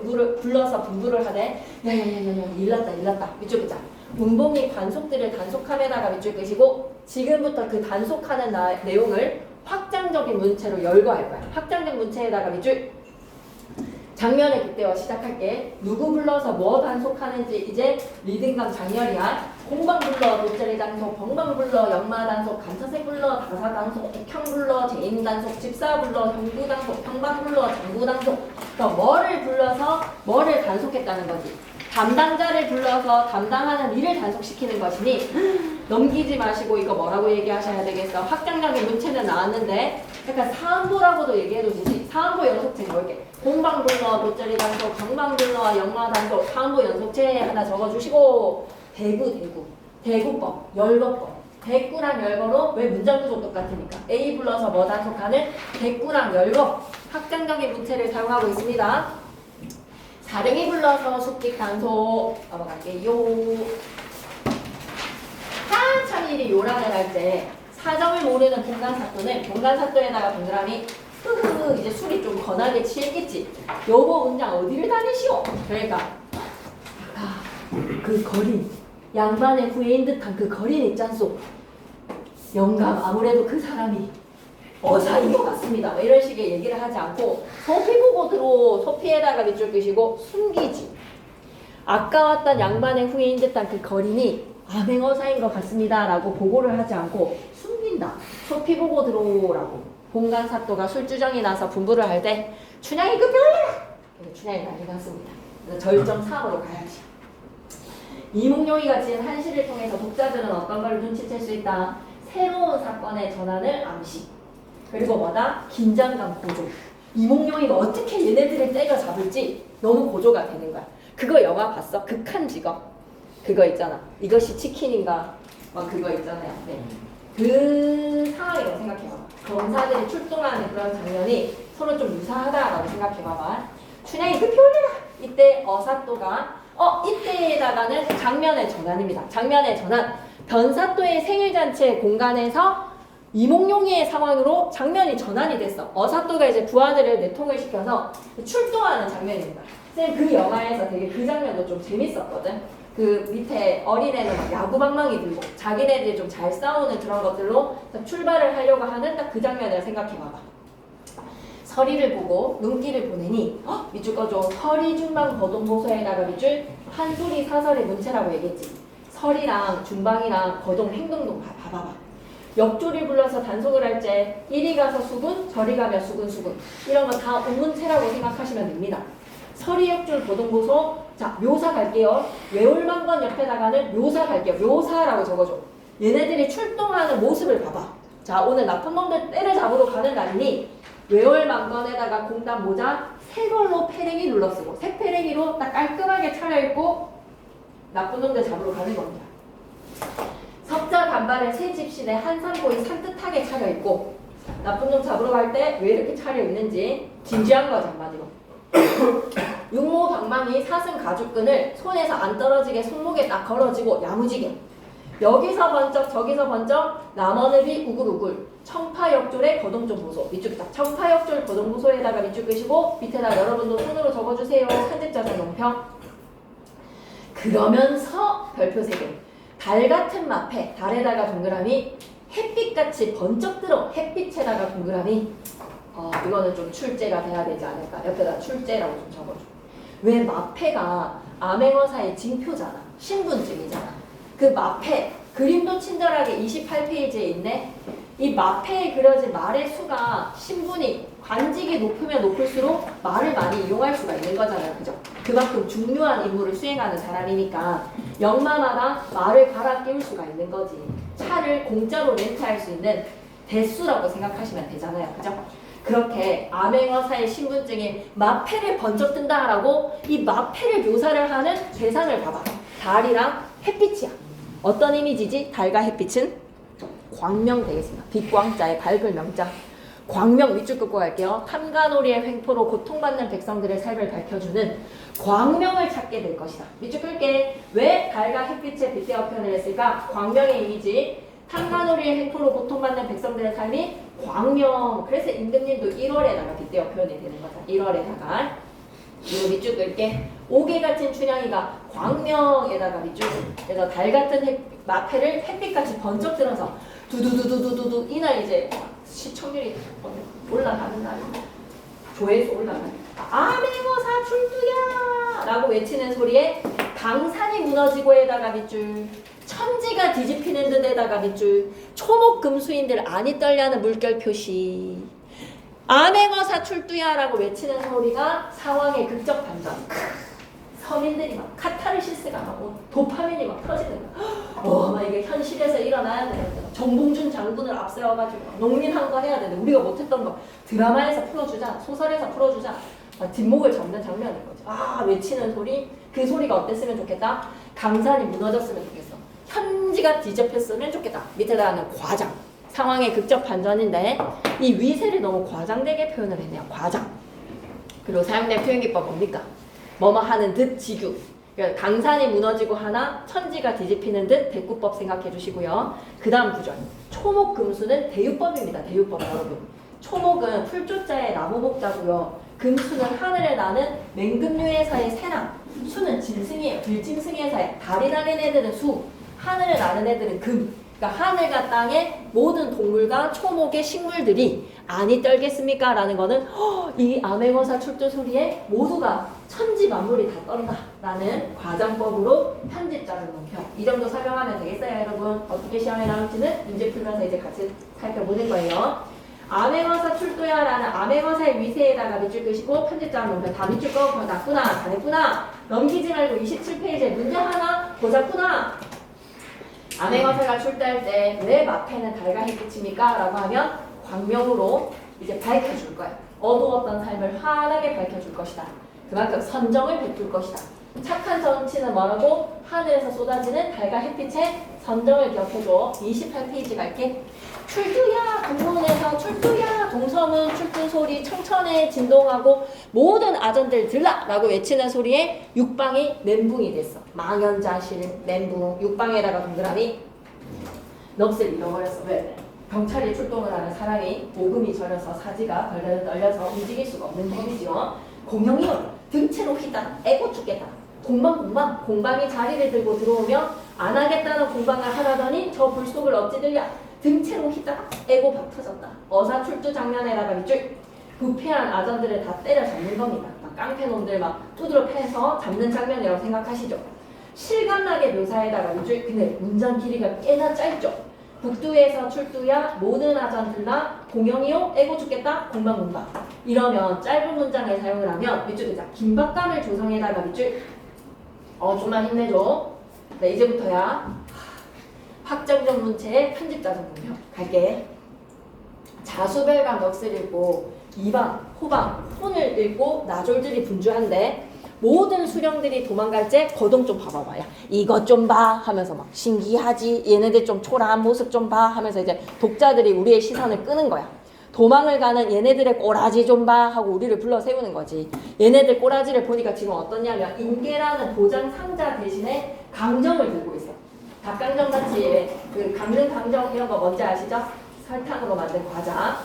불러서 분부를 하되 야야야야야 일났다. 밑줄 끄자. 운봉이 단속들을 단속함에다가 밑줄 끄시고 지금부터 그 단속하는 내용을 확장적인 문체로 열거할 거야. 확장적 문체에다가 밑줄 장면의 극대화 시작할게. 누구 불러서 뭐 단속하는지 이제 리듬감 장렬이야. 공방 불러 돗자리 단속, 병방 불러 역마 단속, 감사색 불러 다사 단속, 옥형 불러 제인 단속, 집사 불러 형구 단속, 평방 불러 장구 단속. 그럼 뭐를 불러서 뭐를 단속했다는 거지. 담당자를 불러서 담당하는 일을 단속시키는 것이니 넘기지 마시고 이거 뭐라고 얘기하셔야 되겠어. 확장적인 문체는 나왔는데 약간 사안보라고도 얘기해도 되지. 사안보 연속체 적을게. 공방 불러 돗자리 단속, 병방 불러 역마 단속, 사안보 연속체 하나 적어주시고 대구법, 열거법. 대꾸랑 열거로 왜 문장 구조 똑같으니까 A 불러서 뭐 단속하는 대꾸랑 열거 확장적인 문체를 사용하고 있습니다. 사령이 불러서 숙직 단속 넘어갈게요. 한참 일이 요란을 할 때 사정을 모르는 본관사또는 본관사또에다가 동그라미 흐흐 이제 술이 좀 건하게 취했겠지. 여보 운장 어디를 다니시오? 그러니까 아까 그 거린 양반의 후예인 듯한 그 거린 있잖소. 영감 아무래도 그 사람이 어사인 것 같습니다. 뭐 이런 식의 얘기를 하지 않고 소피 보고 들어 소피에다가 밑줄 끄시고 숨기지. 아까 왔던 양반의 후예인 듯한 그 거린이 암행어사인 것 같습니다 라고 보고를 하지 않고 숨긴다. 소피 보고 들어오라고. 본관사또가 술주정이 나서 분부를 할 때 춘향이 급여해라. 춘향이 난리 났습니다. 절정 3으로 가야지. 이몽룡이가 지은 한시를 통해서 독자들은 어떤 걸 눈치챌 수 있다. 새로운 사건의 전환을 암시. 그리고 뭐다? 긴장감 고조. 이몽룡이가 어떻게 얘네들을 때려잡을지 너무 고조가 되는 거야. 그거 영화 봤어? 극한 직업. 그거 있잖아. 이것이 치킨인가? 막 그거 있잖아요. 네. 그 상황이라고 생각해봐봐. 검사들이 출동하는 그런 장면이 서로 좀 유사하다라고 생각해봐봐. 춘향이 급히 올려라! 이때 어사또가 이때에다가는 장면의 전환입니다. 장면의 전환. 변사또의 생일잔치의 공간에서 이몽룡이의 상황으로 장면이 전환이 됐어. 어사또가 이제 부하들을 내통을 시켜서 출동하는 장면입니다. 쌤 그 영화에서 되게 그 장면도 좀 재밌었거든. 그 밑에 어린애는 막 야구방망이 들고 자기네들이 좀 잘 싸우는 그런 것들로 출발을 하려고 하는 딱 그 장면을 생각해봐봐. 서리를 보고 눈길을 보내니 밑줄 꺼줘. 서리 중방 거동보소에다가 밑줄 한소리 사설의 문체라고 얘기했지. 서리랑 중방이랑 거동 행동도 봐봐봐. 역조를 불러서 단속을 할 때 이리 가서 수군, 저리 가면 수군 이런 거 다 운문체라고 생각하시면 됩니다. 서리 역줄 거동보소. 자, 묘사 갈게요. 외울망건 옆에다가는 묘사 갈게요. 묘사라고 적어줘. 얘네들이 출동하는 모습을 봐봐. 자, 오늘 나쁜 놈들 때려잡으러 가는 날이니 외월망건에다가 공단 모자 새 걸로 패랭이 눌러쓰고 새 패랭이로 딱 깔끔하게 차려입고 나쁜 놈들 잡으러 가는 겁니다. 석자 단발에 새 집신에 한산보이 산뜻하게 차려입고 나쁜 놈 잡으러 갈 때 왜 이렇게 차려입는지 진지한 거죠, 한마디로. 육모 방망이 사슴 가죽끈을 손에서 안 떨어지게 손목에 딱 걸어지고 야무지게 여기서 번쩍 저기서 번쩍 남원읍이 우글우글 청파역졸의 거동좀 보소. 밑줄 딱 청파역졸 거동보소에다가 밑줄 끄시고 밑에다 여러분도 손으로 적어주세요. 편집자전 논평. 그러면서 별표 3개. 달 같은 마패 달에다가 동그라미 햇빛같이 번쩍 들어 햇빛에다가 동그라미. 이거는 좀 출제가 돼야 되지 않을까. 옆에다 출제라고 좀 적어줘. 왜 마패가 암행어사의 징표잖아. 신분증이잖아. 그 마패 그림도 친절하게 28페이지에 있네. 이 마패에 그려진 말의 수가 신분이 관직이 높으면 높을수록 말을 많이 이용할 수가 있는 거잖아요. 그죠? 그만큼 중요한 임무를 수행하는 사람이니까 역마마다 말을 갈아 끼울 수가 있는 거지. 차를 공짜로 렌트할 수 있는 대수라고 생각하시면 되잖아요. 그죠? 그렇게 암행어사의 신분증이 마패를 번쩍 뜬다라고 이 마패를 묘사를 하는 대상을 봐봐. 달이랑 햇빛이야. 어떤 이미지지? 달과 햇빛은 광명 되겠습니다. 빛광자의 밝을 명자. 광명 밑줄 긋고 갈게요. 탐관오리의 횡포로 고통받는 백성들의 삶을 밝혀주는 광명을 찾게 될 것이다. 밑줄 끌게. 왜 달과 햇빛의 빗대어 표현을 했을까? 광명의 이미지. 탐관오리의 횡포로 고통받는 백성들의 삶이 광명. 그래서 임금님도 1월에다가 빗대어 표현이 되는 거다. 1월에다가. 이거 밑줄 끌게. 옥에 갇힌 춘향이가 광명에다가 밑줄. 그래서 달 같은 마패를 햇빛같이 번쩍 들어서 두두두두두두 이날 이제 시청률이 올라가는 날입니다. 조회수 올라가는 암행어사 출두야 라고 외치는 소리에 강산이 무너지고에다가 밑줄 천지가 뒤집히는 듯에다가 밑줄 초목금수인들 안이 떨려하는 물결 표시 암행어사 출두야 라고 외치는 소리가 상황의 극적 반전. 서민들이 막 카타르시스가 나고 도파민이 막 터지는 거야. 막 이게 현실에서 일어나야 되는데 정봉준 장군을 앞세워가지고 농민한 거 해야 되는데 우리가 못했던 거 드라마에서 풀어주자, 소설에서 풀어주자. 뒷목을 잡는 장면인 거지. 외치는 소리, 그 소리가 어땠으면 좋겠다. 강산이 무너졌으면 좋겠어. 현지가 뒤집혔으면 좋겠다. 밑에다가는 과장. 상황의 극적 반전인데 이 위세를 너무 과장되게 표현을 했네요. 과장. 그리고 사용된 표현기법 뭡니까? 뭐뭐 하는 듯 지규. 그러니까 강산이 무너지고 하나 천지가 뒤집히는 듯 대구법 생각해 주시고요. 그 다음 구절. 초목금수는 대유법입니다. 대유법 여러분. 초목은 풀조자의 나무목자고요. 금수는 하늘에 나는 맹금류에서의 새나. 수는 짐승이에요. 들짐승에서의 달이 나는 애들은 수. 하늘에 나는 애들은 금. 그러니까 하늘과 땅의 모든 동물과 초목의 식물들이 안이 떨겠습니까? 라는 거는 이 암행어사 출두 소리에 모두가 천지 만물이 다 떤다 라는 과장법으로 편집자를 논평. 이 정도 설명하면 되겠어요, 여러분? 어떻게 시험에 나올지는 문제 풀면서 이제 같이 살펴보는 거예요. 암행어사 출두야 라는 암행어사의 위세에다가 밑줄 끄시고 편집자를 논평. 다 밑줄 꺼. 났구나. 잘했구나. 넘기지 말고 27페이지에 문제 하나 보자꾸나. 암행어사가 출두할 때 왜 마패는 달과 햇빛입니까? 라고 하면 광명으로 이제 밝혀줄 거예요. 어두웠던 삶을 환하게 밝혀줄 것이다. 그만큼 선정을 베풀 것이다. 착한 정치는 뭐라고? 하늘에서 쏟아지는 달과 햇빛에 선정을 기억해줘. 28페이지 갈게. 출두야 공문에서 출두야 동서문 출두 소리 청천에 진동하고 모든 아전들 들라 라고 외치는 소리에 육방이 멘붕이 됐어. 망연자실 멘붕 육방에다가 동그라미 넋을 잃어버렸어. 왜? 경찰이 출동을 하는 사람이 오금이 저려서 사지가 덜덜 떨려서 움직일 수가 없는 법이죠. 공영이요 등채로 휘다 애고 죽겠다. 공방이 자리를 들고 들어오면 안 하겠다는 공방을 하라더니 저 불속을 어찌 들려 등채로 휘다 애고 박 터졌다. 어사출두 장면에다가 밑줄 부패한 아전들을 다 때려잡는 겁니다. 막 깡패놈들 막 두드러 패서 잡는 장면이라고 생각하시죠. 실감나게 묘사에다가 밑줄 근데 문장 길이가 꽤나 짧죠. 북두에서 출두야 모든 아전들나 공영이요 애고 죽겠다 공방 이러면 짧은 문장을 사용을 하면 밑줄에 자 긴박감을 조성해다가 밑줄 좀만 힘내줘. 네 이제부터야 확정적 문체의 편집자성 분명 갈게. 자수별과 넋을 읽고 이방, 호방, 혼을 읽고 나졸들이 분주한데 모든 수령들이 도망갈 때 거동 좀 봐봐봐요. 이것 좀 봐 하면서 막 신기하지 얘네들 좀 초라한 모습 좀 봐 하면서 이제 독자들이 우리의 시선을 끄는 거야. 도망을 가는 얘네들의 꼬라지 좀 봐 하고 우리를 불러 세우는 거지. 얘네들 꼬라지를 보니까 지금 어떠냐면 인계라는 도장 상자 대신에 강정을 들고 있어. 닭강정 같이 그 강릉 강정 이런 거 뭔지 아시죠? 설탕으로 만든 과자.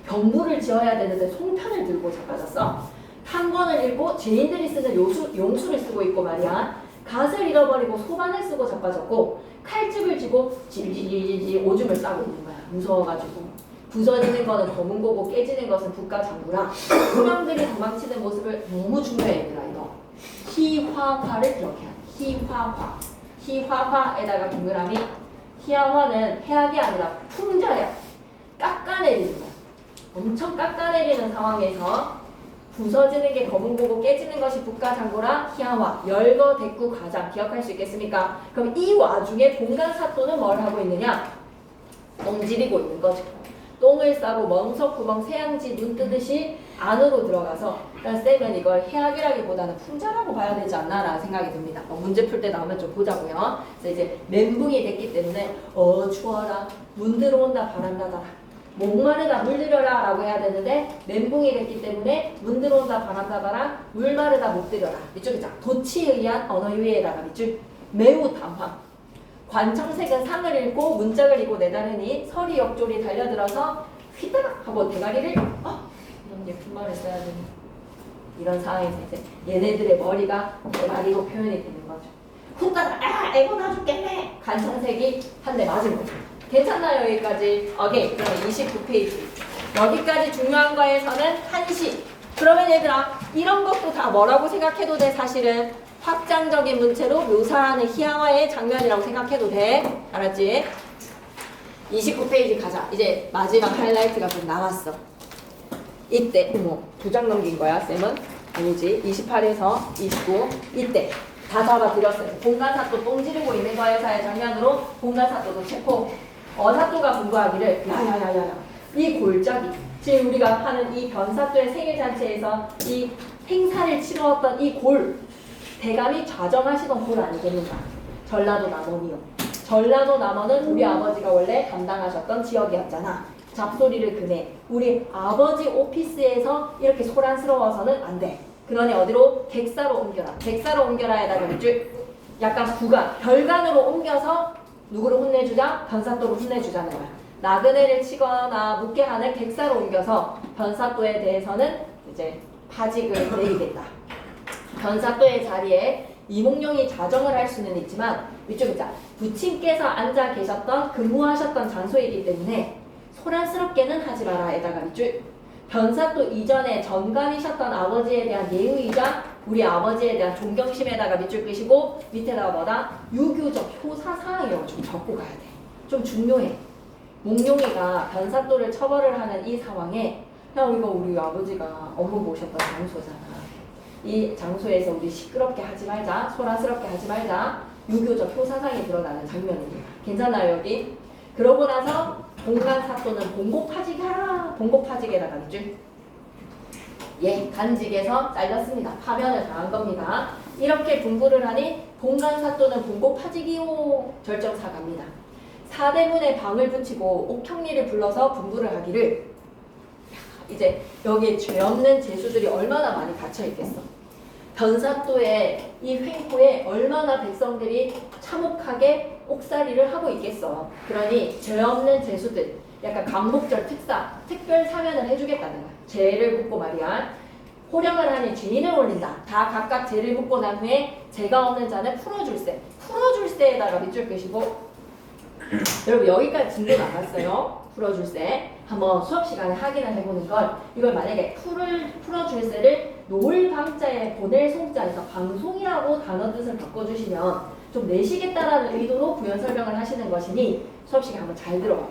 병부를 지어야 되는데 송편을 들고 자빠졌어. 탄권을 잃고 죄인들이 쓰는 용수를 쓰고 있고 말이야. 갓을 잃어버리고 소반을 쓰고 자빠졌고 칼집을 쥐고 질질질질 오줌을 싸고 있는 거야. 무서워가지고. 부서지는 거는 검은 거고 깨지는 것은 북가장구라. 소령들이 도망치는 모습을 너무 중요해 얘들아 이거. 희화화를 기억해야 돼. 희화화에다가 동그라미. 희화화는 해악이 아니라 풍자야. 깎아내리는 거야. 엄청 깎아내리는 상황에서 부서지는 게 검은 거고 깨지는 것이 북가장구라 희화화 열거 대구 가장 기억할 수 있겠습니까? 그럼 이 와중에 공간사또는 뭘 하고 있느냐? 똥지리고 있는 거죠. 똥을 싸고 멍석구멍 새양지 눈 뜨듯이 안으로 들어가서 쌤은 이걸 해악이라기보다는 풍자라고 봐야 되지 않나 라는 생각이 듭니다. 문제 풀 때 나오면 좀 보자고요. 그래서 이제 멘붕이 됐기 때문에 추워라 문 들어온다 바람 나다라 목마르다 물 들여라 라고 해야 되는데 멘붕이 됐기 때문에 문 들어온다 바람 나다라 물 마르다 못 들여라. 이쪽이자 도치에 의한 언어 유희에다가 밑줄 매우 당황. 관청색은 상을 읽고 문짝을 읽고 내다르니 서리 역졸이 달려들어서 휘다락 하고 대가리를 이런 예쁜 말을 써야 되는 이런 상황에서 이제 얘네들의 머리가 대가리로 표현이 되는 거죠. 훅다락 애고 나 죽겠네. 관청색이 한 대 맞은 거죠. 괜찮나요 여기까지? 오케이 그러면 29페이지 여기까지 중요한 거에서는 한시. 그러면 얘들아 이런 것도 다 뭐라고 생각해도 돼? 사실은 확장적인 문체로 묘사하는 희화화의 장면이라고 생각해도 돼. 알았지? 29페이지 가자. 이제 마지막 하이라이트가 좀 남았어. 이때 2장 넘긴 거야 쌤은? 아니지. 28에서 29 이때 다 잡아드렸어요. 공간사또 똥 지르고 있는 거에서의 장면으로 공간사또도 체포. 어사또가 분부하기를 야야야야야 이 골짜기 지금 우리가 하는 이 변사또의 생일잔치에서 이 행사를 치루었던 이 골 대감이 좌정하시던 골 아니겠는가. 전라도 남원이요. 전라도 남원은 우리 아버지가 원래 담당하셨던 지역이었잖아. 잡소리를 그네. 우리 아버지 오피스에서 이렇게 소란스러워서는 안 돼. 그러니 어디로? 객사로 옮겨라. 객사로 옮겨라에다가 밑줄 약간 구간, 별간으로 옮겨서 누구를 혼내주자? 변사또를 혼내주자는 거야. 나그네를 치거나 묻게 하는 객사로 옮겨서 변사또에 대해서는 이제 파직을 내리겠다. 변사또의 자리에 이몽룡이 자정을 할 수는 있지만 위쪽이자 부친께서 앉아 계셨던 근무하셨던 장소이기 때문에 소란스럽게는 하지 마라에다가 밑줄 변사또 이전에 전관이셨던 아버지에 대한 예의이자 우리 아버지에 대한 존경심에다가 밑줄 끄시고 밑에다가 뭐다? 유교적 효사사항이라고 좀 적고 가야 돼. 좀 중요해. 몽룡이가 변사또를 처벌을 하는 이 상황에 야 이거 우리 아버지가 업무 보셨던 장소잖아. 이 장소에서 우리 시끄럽게 하지 말자. 소란스럽게 하지 말자. 유교적 효사상이 드러나는 장면입니다. 괜찮나요 여기? 그러고 나서 공간사또는 봉고파직하라. 봉고파직에다가 밑줄 예, 간직에서 잘렸습니다. 파면을 당한 겁니다. 이렇게 분부를 하니 봉간사 또는 봉고파지기호 절정사가입니다. 사대문에 방을 붙이고 옥형리를 불러서 분부를 하기를 이제 여기에 죄 없는 죄수들이 얼마나 많이 갇혀 있겠어. 변사또의 이 횡포에 얼마나 백성들이 참혹하게 옥살이를 하고 있겠어. 그러니 죄 없는 죄수들, 약간 광복절 특별 사면을 해주겠다는 거야. 죄를 묻고 말이야. 호령을 하니 죄인을 올린다. 다 각각 죄를 묻고 난 후에 죄가 없는 자는 풀어줄세. 풀어줄세에다가 밑줄 끄시고 여러분 여기까지 진도 나갔어요. 풀어줄세. 한번 수업 시간에 확인을 해보는 걸 이걸 만약에 풀어줄세를 놓을 방자에 보낼 송자에서 방송이라고 단어 뜻을 바꿔주시면 좀 내시겠다라는 의도로 부연 설명을 하시는 것이니 수업 시간 한번 잘 들어봐봐.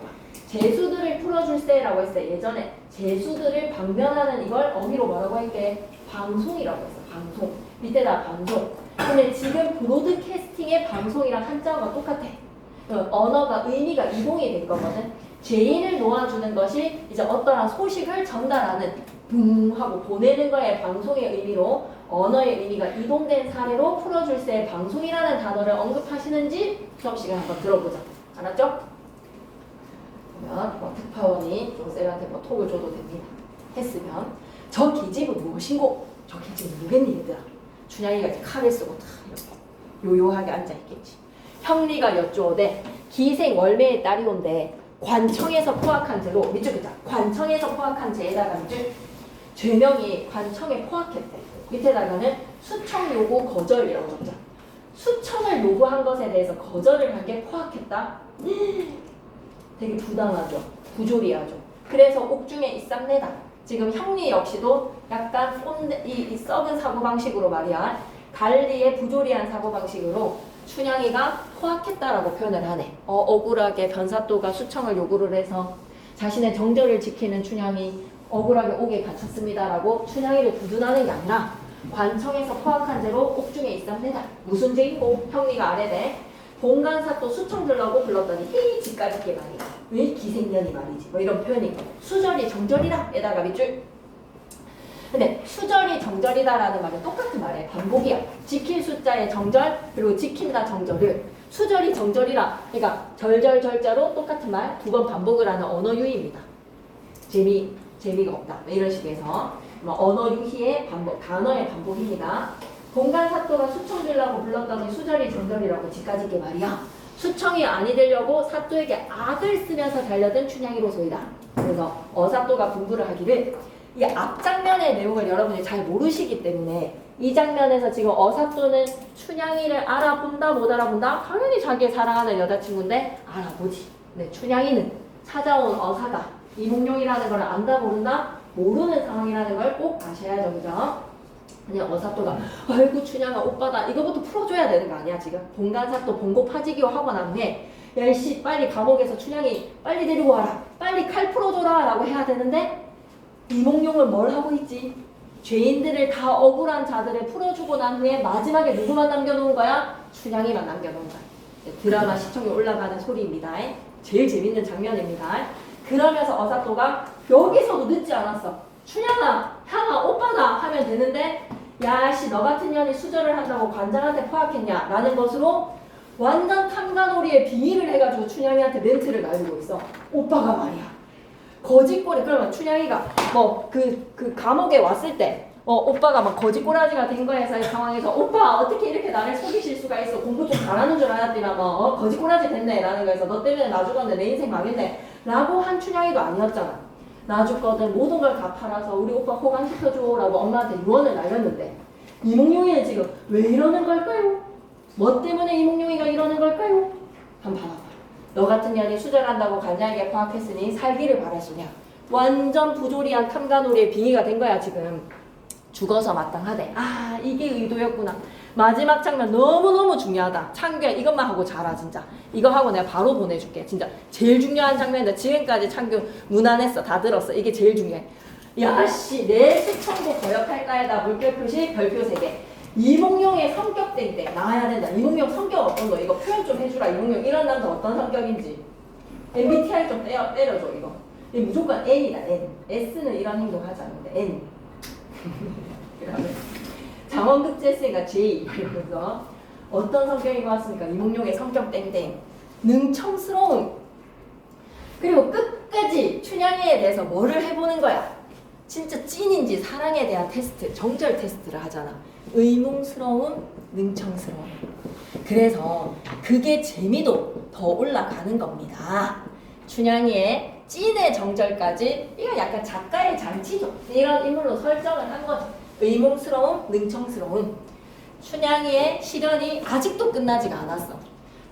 죄수들을 풀어줄세라고 했을 때 예전에 죄수들을 방면하는 이걸 어휘로 뭐라고 할게? 방송이라고 했어. 방송. 밑에다 방송. 근데 지금 브로드캐스팅의 방송이랑 한자어가 똑같아. 언어가 의미가 이동이 된 거거든. 죄인을 놓아주는 것이 이제 어떠한 소식을 전달하는 붕 하고 보내는 거에 방송의 의미로 언어의 의미가 이동된 사례로 풀어줄세 방송이라는 단어를 언급하시는지 수업 시간에 한번 들어보자. 알았죠? 그러면 뭐 특파원이 좀 쌤한테 뭐 톡을 줘도 됩니다. 했으면 저 계집은 무엇인고? 저 계집은 누겠니 얘들아? 춘향이가 이제 칼을 쓰고 다 이렇게 요요하게 앉아있겠지. 형리가 여쭈어대 기생 월매의 딸이 온대 관청에서 포악한 죄로 밑줄 긋자. 관청에서 포악한 죄에다가 밑줄 죄명이 관청에 포악했대. 밑에다가는 수청 요구 거절이라고 적자. 수청을 요구한 것에 대해서 거절을 한 게 포악했다. 되게 부당하죠. 부조리하죠. 그래서 옥중에 이쌈내다. 지금 형리 역시도 약간 이 썩은 사고방식으로 말이야. 관리의 부조리한 사고방식으로 춘향이가 포악했다라고 표현을 하네. 억울하게 변사또가 수청을 요구를 해서 자신의 정절을 지키는 춘향이 억울하게 옥에 갇혔습니다라고 춘향이를 부둔하는 게 아니라 관청에서 포악한 죄로 옥중에 이쌈내다. 무슨 죄인고? 형리가 아래대 봉간사또 수청 들라고 불렀더니 히 집까지 게 말이야. 왜 기생년이 말이지? 뭐 이런 표현이고 수절이 정절이다. 에다가 밑줄. 근데 수절이 정절이다라는 말은 똑같은 말이에요. 반복이야. 지킬 숫자의 정절 그리고 지킨다 정절을 수절이 정절이라. 그러니까 절절절자로 똑같은 말 두 번 반복을 하는 언어 유희입니다. 재미가 없다. 이런 식에서 언어 유희의 반복, 단어의 반복입니다. 봉간사또가 수청 되려고 불렀더니 수절이 정절이라고 집까짓게 말이야. 수청이 아니 되려고 사또에게 악을 쓰면서 달려든 춘향이로소이다. 그래서 어사또가 분부를 하기를 이 앞장면의 내용을 여러분이 잘 모르시기 때문에 이 장면에서 지금 어사또는 춘향이를 알아본다 못 알아본다? 당연히 자기의 사랑하는 여자친구인데 알아보지. 네, 춘향이는 찾아온 어사가 이몽룡이라는 걸 안다 모른다? 모르는 상황이라는 걸 꼭 아셔야죠. 그죠? 그냥 어사또가 아이고 춘향아 오빠다 이거부터 풀어줘야 되는 거 아니야 지금? 봉간사또 봉고파지기호 하고 난 후에 야이씨 빨리 감옥에서 춘향이 빨리 데리고 와라 빨리 칼 풀어줘라 라고 해야 되는데 이몽룡은 뭘 하고 있지? 죄인들을 다 억울한 자들을 풀어주고 난 후에 마지막에 누구만 남겨놓은 거야? 춘향이만 남겨놓은 거야. 드라마 시청에 올라가는 소리입니다. 제일 재밌는 장면입니다. 그러면서 어사또가 여기서도 늦지 않았어. 춘향아, 향아, 오빠다 하면 되는데 야씨 너 같은 년이 수절을 한다고 관장한테 포악했냐? 라는 것으로 완전 탐관오리의 빙의를 해가지고 춘향이한테 멘트를 날리고 있어. 오빠가 말이야. 거짓꼬리 그러면 춘향이가 뭐 그 감옥에 왔을 때 오빠가 막 거짓꼬라지가 된 거에서의 상황에서 오빠 어떻게 이렇게 나를 속이실 수가 있어 공부 좀 잘하는 줄 알았더니만 거짓꼬라지 됐네 라는 거에서 너 때문에 나 죽었네 내 인생 망했네 라고 한 춘향이도 아니었잖아. 나 죽거든 모든 걸 다 팔아서 우리 오빠 호강시켜줘 라고 엄마한테 유언을 날렸는데 이몽룡이는 지금 왜 이러는 걸까요? 뭐 때문에 이몽룡이가 이러는 걸까요? 한번 봐봐. 너 같은 년이 수절한다고 관장에게 포악했으니 살기를 바라시냐. 완전 부조리한 탐관오리의 빙의가 된 거야 지금. 죽어서 마땅하대. 아 이게 의도였구나. 마지막 장면 너무너무 중요하다. 창규야 이것만 하고 자라 진짜. 이거 하고 내가 바로 보내줄게. 진짜 제일 중요한 장면인데 지금까지 창규 무난했어. 다 들었어. 이게 제일 중요해. 야씨 내 수청고 거역할까에다 물결 표시 별표 3개. 이몽룡의 성격 땡땡 나와야 된다. 이몽룡 성격 어떤 거 이거 표현 좀 해주라. 이몽룡 이런 남자 어떤 성격인지 MBTI 좀 때려줘 이거. 이거 무조건 N이다. N. S는 이런 행동 하지 않는데 N. 그다음에 장원급제 했으니까 J 이러면서 어떤 성격인 것 같습니까? 이몽룡의 성격 땡땡. 능청스러움. 그리고 끝까지 춘향이에 대해서 뭐를 해보는 거야? 진짜 찐인지 사랑에 대한 테스트, 정절 테스트를 하잖아. 의문스러움, 능청스러움. 그래서 그게 재미도 더 올라가는 겁니다. 춘향이의 찐의 정절까지 이거 약간 작가의 장치죠. 이런 인물로 설정을 한 거죠. 의문스러움, 능청스러움. 춘향이의 시련이 아직도 끝나지가 않았어.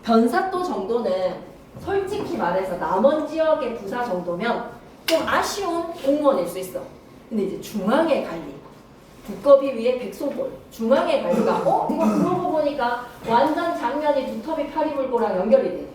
변사또 정도는 솔직히 말해서 남원 지역의 부사 정도면 좀 아쉬운 공무원일 수 있어. 근데 이제 중앙의 관리, 두꺼비 위에 백송골, 중앙의 관리가 이거 그러고 보니까 완전 장면이 두터비 파리물고랑 연결이 되네.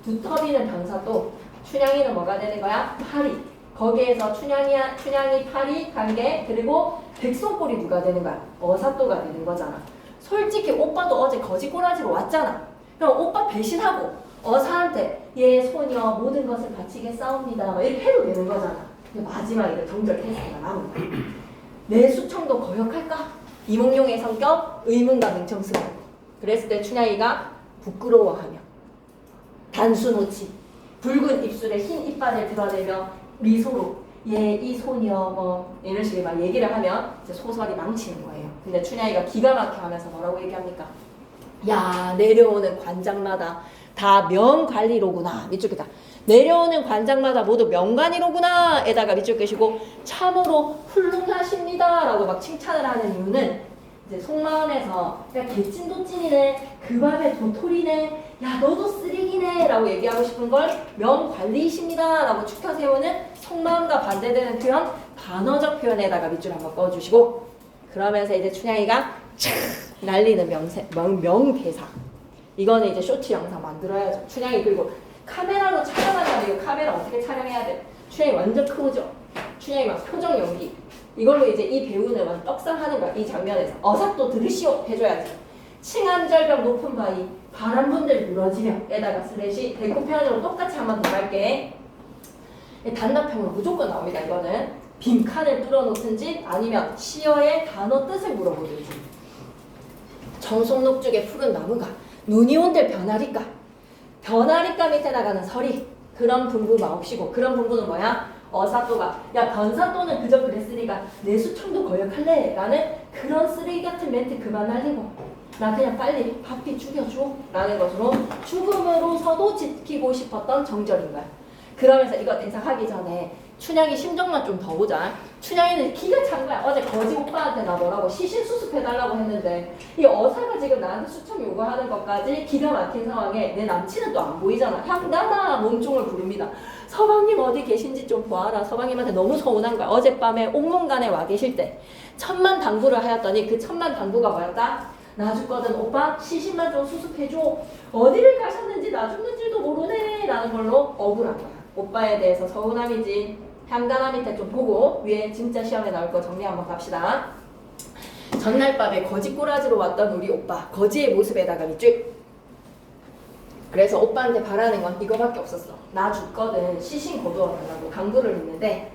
두터비는 변사또, 춘향이는 뭐가 되는 거야? 파리. 거기에서 춘향이 파리 관계, 그리고 백송골이 누가 되는 거야? 어사또가 되는 거잖아. 솔직히 오빠도 어제 거지꼬라지로 왔잖아. 그럼 오빠 배신하고 어사한테 얘 소녀 모든 것을 바치겠사옵니다 막 이렇게 해도 되는 거잖아. 근데 마지막에 정절 테스트가 남은 거야. 내 수청도 거역할까? 이몽룡의 성격, 의문과 능청스러움. 그랬을 때 춘향이가 부끄러워하며 단수노치, 붉은 입술에 흰 이빨을 드러내며 미소로 얘 이 소녀 뭐 이런 식으로 막 얘기를 하면 이제 소설이 망치는 거예요. 근데 춘향이가 기가 막혀 하면서 뭐라고 얘기합니까? 야, 내려오는 관장마다 다 명관리로구나. 밑줄 긋다. 내려오는 관장마다 모두 명관이로구나. 에다가 밑줄 끄시고 참으로 훌륭하십니다 라고 막 칭찬을 하는 이유는 이제 속마음에서 야 개찐도찐이네, 그 밤에 도토리네, 야 너도 쓰레기네 라고 얘기하고 싶은 걸 명관리이십니다 라고 축하 세우는 속마음과 반대되는 표현, 반어적 표현에다가 밑줄 한번 꺼주시고, 그러면서 이제 춘향이가 촥 날리는 명대사. 이거는 이제 쇼츠 영상 만들어야죠. 춘향이 그리고 카메라로 촬영한다면 이거 카메라 어떻게 촬영해야 돼? 춘향이 완전 크죠? 춘향이 막 표정 연기. 이걸로 이제 이 배우는 완전 떡상하는 거야. 이 장면에서. 어사또 들으시오 해줘야지. 층한 절벽 높은 바위 바람분들 무너지며 에다가 슬래시 대구 표현으로 똑같이 한 번 더 갈게. 단답형으로 무조건 나옵니다. 이거는 빈칸을 뚫어놓든지 아니면 시어의 단어 뜻을 물어보든지. 정송록죽의 푸른 나무가 눈이 온들 변하리까. 변하리까 밑에 나가는 서리. 그런 분부 마옵시고. 그런 분부는 뭐야? 어사또가 야 변사또는 그저 그랬으니까 내 수청도 거역할래 라는 그런 쓰레기 같은 멘트 그만 날리고 나 그냥 빨리 바삐 죽여줘 라는 것으로 죽음으로서도 지키고 싶었던 정절인 거야. 그러면서 이거 대사하기 전에 춘향이 심정만 좀 더 보자. 춘향이는 기가 찬 거야. 어제 거지 오빠한테 나 뭐라고 시신 수습해달라고 했는데 이 어사가 지금 나한테 수청 요구하는 것까지 기가 막힌 상황에 내 남친은 또 안 보이잖아. 향나나 몸종을 부릅니다. 서방님 어디 계신지 좀 보아라. 서방님한테 너무 서운한 거야. 어젯밤에 옥문간에 와 계실 때 천만 당부를 하였더니 그 천만 당부가 뭐였다? 나 죽거든 오빠 시신만 좀 수습해줘. 어디를 가셨는지 나 죽는 줄도 모르네 라는 걸로 억울한 거야. 오빠에 대해서 서운함이지 향가나 밑에 좀 보고 위에 진짜 시험에 나올 거 정리 한번 갑시다. 전날 밤에 거지꼬라지로 왔던 우리 오빠 거지의 모습에다가 밑줄. 그래서 오빠한테 바라는 건 이거밖에 없었어. 나 죽거든 시신 거두어달라고 강구를 했는데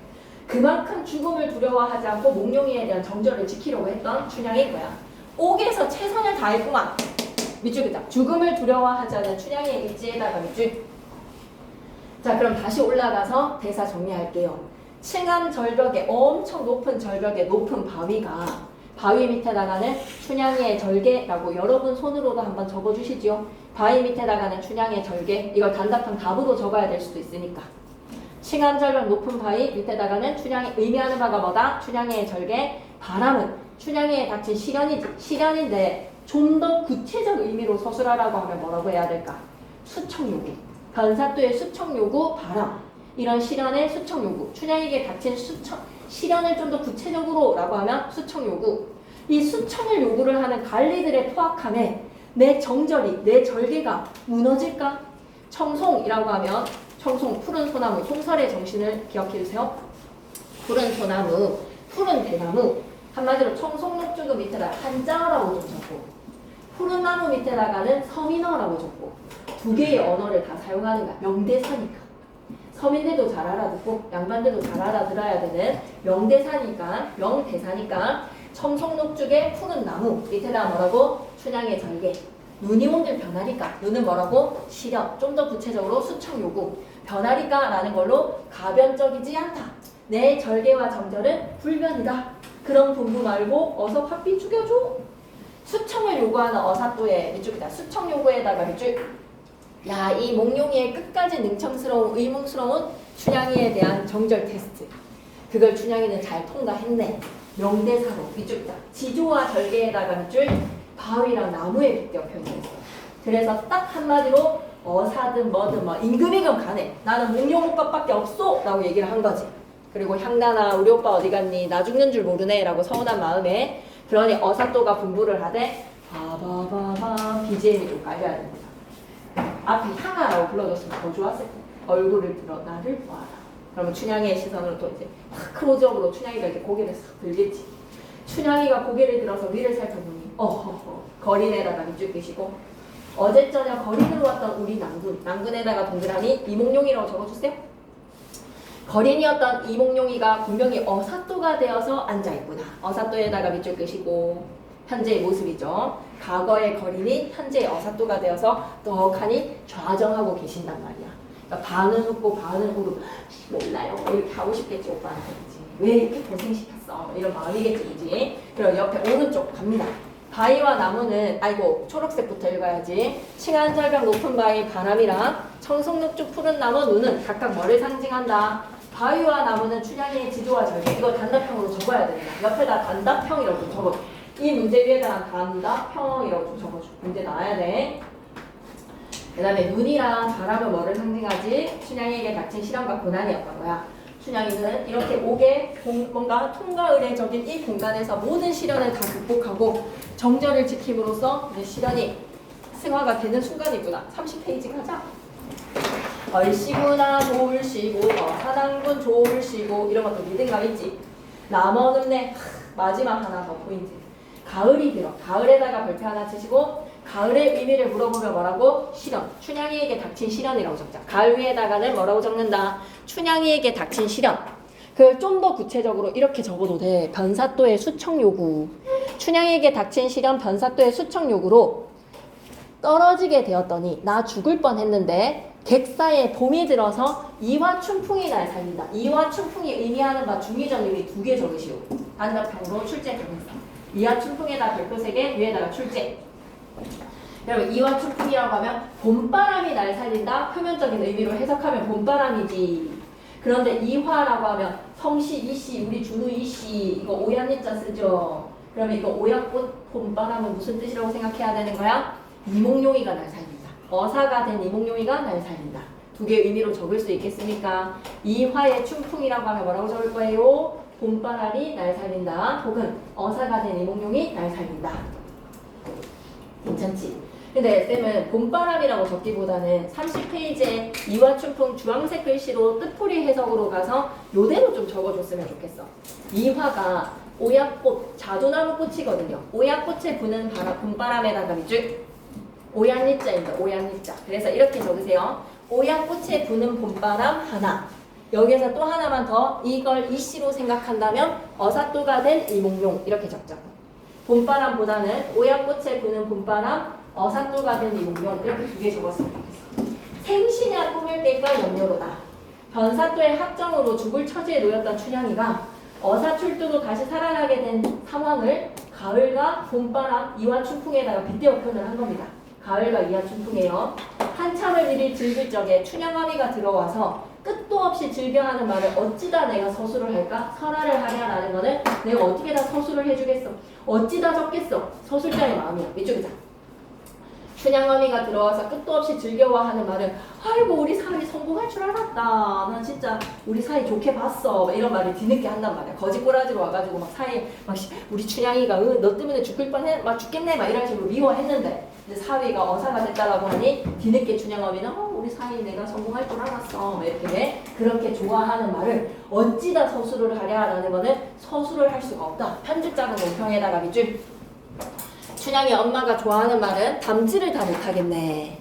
그만큼 죽음을 두려워하지 않고 몽룡이에 대한 정절을 지키려고 했던 춘향인 거야. 옥에서 최선을 다했구만. 밑줄 긋자. 죽음을 두려워하지 않는 춘향이의 일지에다가 밑줄. 자 그럼 다시 올라가서 대사 정리할게요. 층암 절벽에 엄청 높은 절벽에 높은 바위가 바위 밑에다가는 춘향이의 절개라고 여러분 손으로도 한번 적어주시죠. 바위 밑에다가는 춘향이의 절개. 이걸 단답형 답으로 적어야 될 수도 있으니까. 층암 절벽 높은 바위 밑에다가는 춘향이 의미하는 바가 뭐다? 춘향이의 절개. 바람은 춘향이의 닥친 시련이지. 시련인데 좀 더 구체적 의미로 서술하라고 하면 뭐라고 해야 될까? 수청요구. 변사또의 수청요구 바람. 이런 시련의 수청요구. 춘향에게 닥친 시련을 좀 더 구체적으로 라고 하면 수청요구. 이 수청을 요구를 하는 관리들의 포악함에 내 정절이, 내 절개가 무너질까? 청송이라고 하면 청송, 푸른 소나무, 송설의 정신을 기억해주세요. 푸른 소나무, 푸른 대나무. 한마디로 청송록주그 밑에다 한자어라고 좀 적고 푸른 나무 밑에다가는 서민어라고 적고 두 개의 언어를 다 사용하는 거야. 명대사니까. 서민들도 잘 알아듣고 양반들도 잘 알아들어야 되는 명대사니까 청송록죽의 푸른 나무 밑에다 뭐라고? 춘향의 절개. 눈이 온들 변하니까 눈은 뭐라고? 시력. 좀 더 구체적으로 수청 요구. 변하니까 라는 걸로 가변적이지 않다. 내 절개와 정절은 불변이다. 그런 분부 말고 어서 팥빛 죽여줘. 수청을 요구하는 어사또의 밑줄이다. 수청 요구에다가 밑줄. 야, 이 몽룡이의 끝까지 능청스러운 의문스러운 춘향이에 대한 정절 테스트. 그걸 춘향이는 잘 통과했네. 명대사로 밑줄이다. 지조와 절개에다가 밑줄 바위랑 나무에 빗대어 표현했어. 그래서 딱 한마디로 어사든 뭐든 뭐 임금이금 간에 나는 몽룡 오빠밖에 없어 라고 얘기를 한 거지. 그리고 향단아 우리 오빠 어디 갔니? 나 죽는 줄 모르네 라고 서운한 마음에 그러니 어사또가 분부를 하되 바바바바 BGM으로 깔려야 됩니다. 앞에 향아라고 불러줬으면 더 좋았을 텐데 얼굴을 들어 나를 보아라. 그러면 춘향이의 시선으로 또 이제 확 클로즈업으로 춘향이가 이렇게 고개를 싹 들겠지. 춘향이가 고개를 들어서 위를 살펴보니 어허허 거린에다가 밑줄 끄시고 어제 저녁 거린으로 왔던 우리 낭군에다가 동그라미 이몽룡이라고 적어주세요. 거린이었던 이몽룡이가 분명히 어사또가 되어서 앉아있구나. 어사또에다가 밑줄 끄시고 현재의 모습이죠. 과거의 거린이 현재의 어사또가 되어서 떡하니 좌정하고 계신단 말이야. 그러니까 반은 웃고 반은 울고 몰라요 이렇게 하고 싶겠지 오빠한테. 왜 이렇게 고생시켰어 이런 마음이겠지. 그지? 그리고 옆에 오른쪽 갑니다. 바위와 나무는 아이고 초록색부터 읽어야지. 층한 절벽 높은 바위 바람이랑 청송록죽 푸른 나무 눈은 각각 뭐를 상징한다. 바위와 나무는 춘향이의 지조와 절개. 이거 단답형으로 적어야 됩니다. 옆에다 단답형이라고 좀 적어. 이 문제 위에다가 단답형이라고 좀 적어줘. 문제 나와야 돼. 그 다음에 눈이랑 바람은 뭐를 상징하지? 춘향이에게 닥친 시련과 고난이었던 거야. 춘향이는 이렇게 옥에 뭔가 통과의례적인 이 공간에서 모든 시련을 다 극복하고 정절을 지킴으로써 이제 시련이 승화가 되는 순간이구나. 30페이지 가자. 얼씨구나 좋을씨고 사당군 좋을씨고 이런 것도 리듬감 있지. 남어는네 마지막 하나 더 포인트. 가을이 들어. 가을에다가 별표 하나 치시고 가을의 의미를 물어보면 뭐라고? 시련. 춘향이에게 닥친 시련이라고 적자. 가을 위에다가는 뭐라고 적는다? 춘향이에게 닥친 시련. 그걸 좀 더 구체적으로 이렇게 적어도 돼. 변사또의 수청 요구. 춘향이에게 닥친 시련 변사또의 수청 요구로 떨어지게 되었더니 나 죽을 뻔했는데 객사에 봄이 들어서 이화 춘풍이 날 살린다. 이화 춘풍이 의미하는 바 중의적 의미 2개 적으시오. 단답형으로 출제 가능성. 이화 춘풍에다 별표 3개 위에다가 출제. 여러분 이화 춘풍이라고 하면 봄바람이 날 살린다. 표면적인 의미로 해석하면 봄바람이지. 그런데 이화라고 하면 성씨 이씨 우리 준우 이씨 이거 오얏니자 쓰죠. 그러면 이거 오얏꽃 봄바람은 무슨 뜻이라고 생각해야 되는 거야? 이몽룡이가 날 살린다. 어사가 된 이몽룡이가 날 살린다. 2개 의미로 적을 수 있겠습니까? 이화의 춘풍이라고 하면 뭐라고 적을 거예요? 봄바람이 날 살린다. 혹은 어사가 된 이몽룡이 날 살린다. 괜찮지? 근데 쌤은 봄바람이라고 적기보다는 30페이지에 이화춘풍 주황색 글씨로 뜻풀이 해석으로 가서 요대로 좀 적어줬으면 좋겠어. 이화가 오얏꽃, 자두나무 꽃이거든요. 오얏꽃에 부는 바람, 봄바람에다가 밑줄 오얏니자입니다. 오얏니자. 그래서 이렇게 적으세요. 오얏꽃에 부는 봄바람 하나. 여기에서 또 하나만 더 이걸 이씨로 생각한다면 어사또가 된 이몽룡 이렇게 적자고. 봄바람보다는 오얏꽃에 부는 봄바람 어사또가 된 이몽룡 이렇게 2개 적었으면 좋겠어. 생시냐 꾸밀 때가 염려로다. 변사또의 합정으로 죽을 처지에 놓였던 춘향이가 어사출두로 다시 살아나게 된 상황을 가을과 봄바람 이화춘풍에다가 빗대어 표현을 한 겁니다. 가을과 이화춘풍이에요. 한참을 미리 즐길 적에 춘향아미가 들어와서 끝도 없이 즐겨하는 말을 어찌다 내가 서술을 할까? 설화를 하랴라는 거는 내가 어떻게 다 서술을 해주겠어? 어찌다 적겠어? 서술자의 마음이야. 이쪽이자. 춘향어미가 들어와서 끝도 없이 즐겨와 하는 말은 아이고 우리 사이 성공할 줄 알았다. 난 진짜 우리 사이 좋게 봤어. 이런 말을 뒤늦게 한단 말이야. 거짓꼬라지로 와가지고 막 사이에 막 우리 춘향이가 너 때문에 죽을 뻔해 막 죽겠네 막 이런 식으로 미워했는데 근데 사위가 어사가 됐다라고 하니 뒤늦게 춘향어미는 우리 사이 내가 성공할 줄 알았어. 이렇게 그렇게 좋아하는 말을 어찌다 서술을 하랴라는 거는 서술을 할 수가 없다. 편집자는 논평에다가 밑줄. 춘향이 엄마가 좋아하는 말은 담지를 다 못하겠네.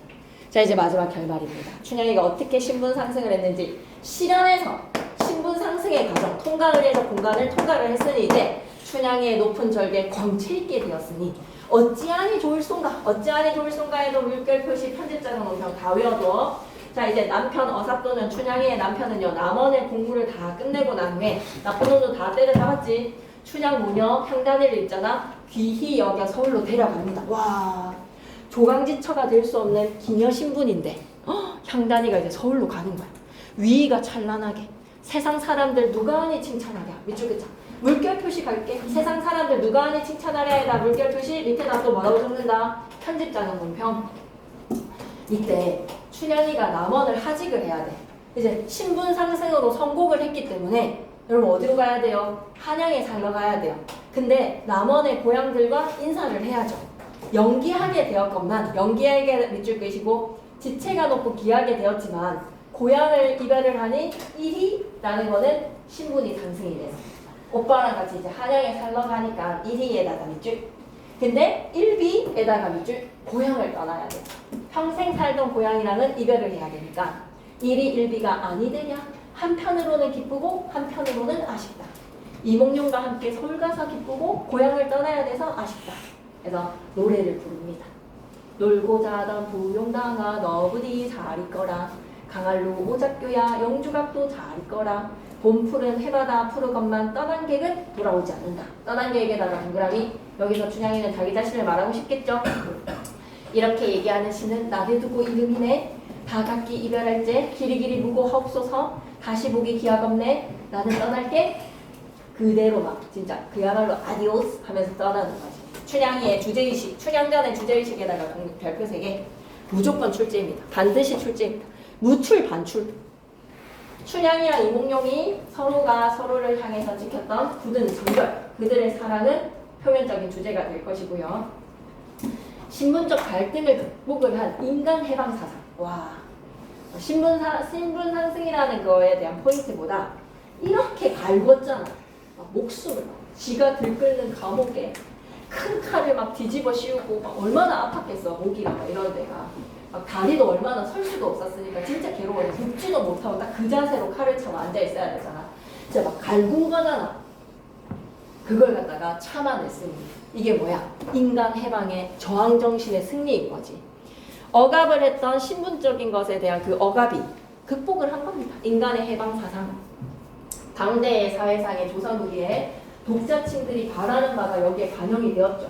자 이제 마지막 결말입니다. 춘향이가 어떻게 신분 상승을 했는지 실현에서 신분 상승의 과정, 통과를 해서 공간을 통과를 했으니 이제 춘향의 높은 절개 광채 있게 되었으니 어찌하니 좋을손가, 어찌하니 좋을손가에도 물결 표시 편집자는 원평 다 외워둬. 자, 이제 남편 어사또는 춘향이의 남편은요 남원의 공부를 다 끝내고 난 후에 나쁜 놈도 다 때려잡았지. 춘향 모녀 향단이를 있잖아, 귀히 여겨 서울로 데려갑니다. 와, 조강지처가 될 수 없는 기녀 신분인데 향단이가 이제 서울로 가는 거야. 위의가 찬란하게 세상 사람들 누가 하니 칭찬하랴. 밑줄 긋자. 물결 표시 갈게. 세상 사람들 누가 하니 칭찬하랴에다 물결 표시, 밑에다 또 뭐라고 적는다. 편집자는 문평. 이때 춘향이가 남원을 하직을 해야 돼. 이제 신분 상승으로 선곡을 했기 때문에 여러분 어디로 가야 돼요? 한양에 살러 가야 돼요. 근데 남원의 고향들과 인사를 해야죠. 연기하게 되었건만, 연기하게 밑줄 끄시고 지체가 높고 귀하게 되었지만 고향을 이별을 하니 일희라는 거는 신분이 상승이 돼서 오빠랑 같이 이제 한양에 살러 가니까 일희에다가 밑줄. 근데 일비에다가 밑줄, 고향을 떠나야 돼. 평생 살던 고향이랑은 이별을 해야 되니까 일희 일비가 아니 되냐? 한편으로는 기쁘고 한편으로는 아쉽다. 이몽룡과 함께 서울 가서 기쁘고 고향을 떠나야 돼서 아쉽다. 그래서 노래를 부릅니다. 놀고 자던 부용당아 너부디 잘 있거라. 강할루 오작교야 영주각도 잘 있거라. 봄풀은 해마다 푸르건만 떠난 객은 돌아오지 않는다. 떠난 객에다가 동그라미. 여기서 춘향이는 자기 자신을 말하고 싶겠죠. 이렇게 얘기하는 시는 나를 두고 이름이네. 다 각기 이별할 때 길이길이 무고 하옵소서. 다시 보기 기약없네. 나는 떠날게. 그대로 막 진짜 그야말로 아디오스 하면서 떠나는 거지. 춘향이의 주제의식, 춘향전의 주제의식에다가 별표 3개. 무조건 출제입니다. 반드시 출제입니다. 무출 반출. 춘향이랑 이몽룡이 서로가 서로를 향해서 지켰던 굳은 정절, 그들의 사랑은 표면적인 주제가 될 것이고요. 신분적 갈등을 극복을 한 인간 해방 사상. 와, 신분 상승이라는 거에 대한 포인트보다 이렇게 갈궜잖아. 목숨을 지가 들끓는 감옥에 큰 칼을 막 뒤집어 씌우고 막 얼마나 아팠겠어. 목이랑 막 이런 데가 막 다리도 얼마나 설 수도 없었으니까 진짜 괴로워요. 눕지도 못하고 딱 그 자세로 칼을 차고 앉아 있어야 되잖아. 진짜 막 갈군 거잖아. 그걸 갖다가 참아냈으니 이게 뭐야? 인간 해방의 저항 정신의 승리인 거지. 억압을 했던 신분적인 것에 대한 그 억압이 극복을 한 겁니다. 인간의 해방 사상. 당대의 사회상의 조선 후기에 독자층들이 바라는 바가 여기에 반영이 되었죠.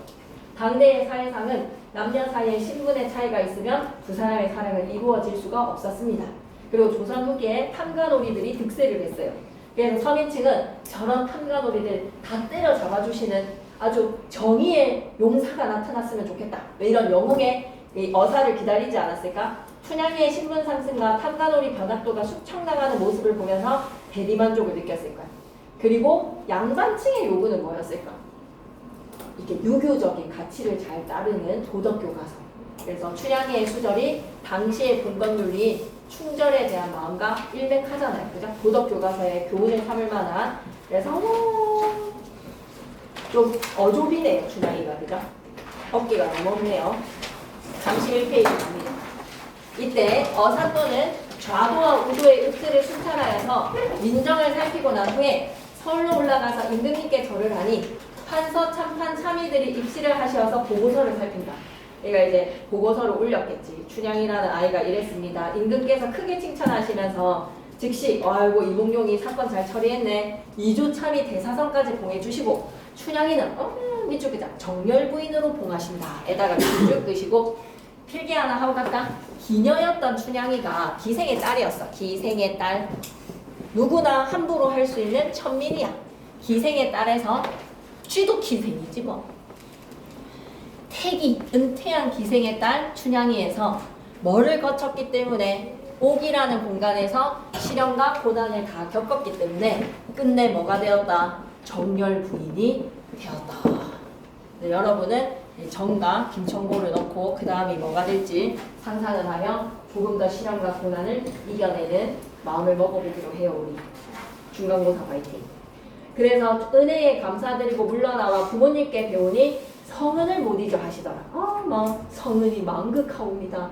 당대의 사회상은 남녀 사이에 신분의 차이가 있으면 두 사람의 사랑은 이루어질 수가 없었습니다. 그리고 조선 후기에 탐관오리들이 득세를 했어요. 그래서 서민층은 저런 탐관오리들 다 때려잡아주시는 아주 정의의 용사가 나타났으면 좋겠다. 이런 영웅의 어사를 기다리지 않았을까? 춘향이의 신분 상승과 탐관오리 변학도가 숙청나가는 모습을 보면서 대리만족을 느꼈을 거야. 그리고 양반층의 요구는 뭐였을까? 이렇게 유교적인 가치를 잘 따르는 도덕교과서. 그래서 춘향이의 수절이 당시의 봉건윤리 충절에 대한 마음과 일맥하잖아요. 그죠? 도덕교과서의 교훈을 삼을 만한. 그래서 좀 어조비네요, 춘향이가. 그죠? 어깨가 너무 없네요. 31페이지 갑니다. 이때 어사또는 좌도와 우도의 읍들을 순찰하여서 민정을 살피고 난 후에 서울로 올라가서 임금님께 절을 하니 판서, 참판, 참의들이 입시를 하셔서 보고서를 살핀다. 얘가 이제 보고서를 올렸겠지. 춘향이라는 아이가 이랬습니다. 임금께서 크게 칭찬하시면서 즉시 아이고 이몽룡이 사건 잘 처리했네. 이조 참의 대사선까지 봉해주시고 춘향이는 밑줄 그자 정렬 부인으로 봉하신다. 에다가 밑줄 끄시고 필기 하나 하고 갈까? 기녀였던 춘향이가 기생의 딸이었어. 기생의 딸. 누구나 함부로 할 수 있는 천민이야. 기생의 딸에서 쥐도 기생이지 뭐. 태기, 은퇴한 기생의 딸 춘향이에서 뭐를 거쳤기 때문에 옥이라는 공간에서 시련과 고난을 다 겪었기 때문에 끝내 뭐가 되었다? 정렬 부인이 되었다. 네, 여러분은 정과 김천고를 넣고 그 다음이 뭐가 될지 상상을 하며 조금 더 시련과 고난을 이겨내는 마음을 먹어보기로 해요. 우리 중간고사 파이팅. 그래서 은혜에 감사드리고 물러나와 부모님께 배우니 성은을 못 잊어 하시더라. 뭐 성은이 망극하옵니다.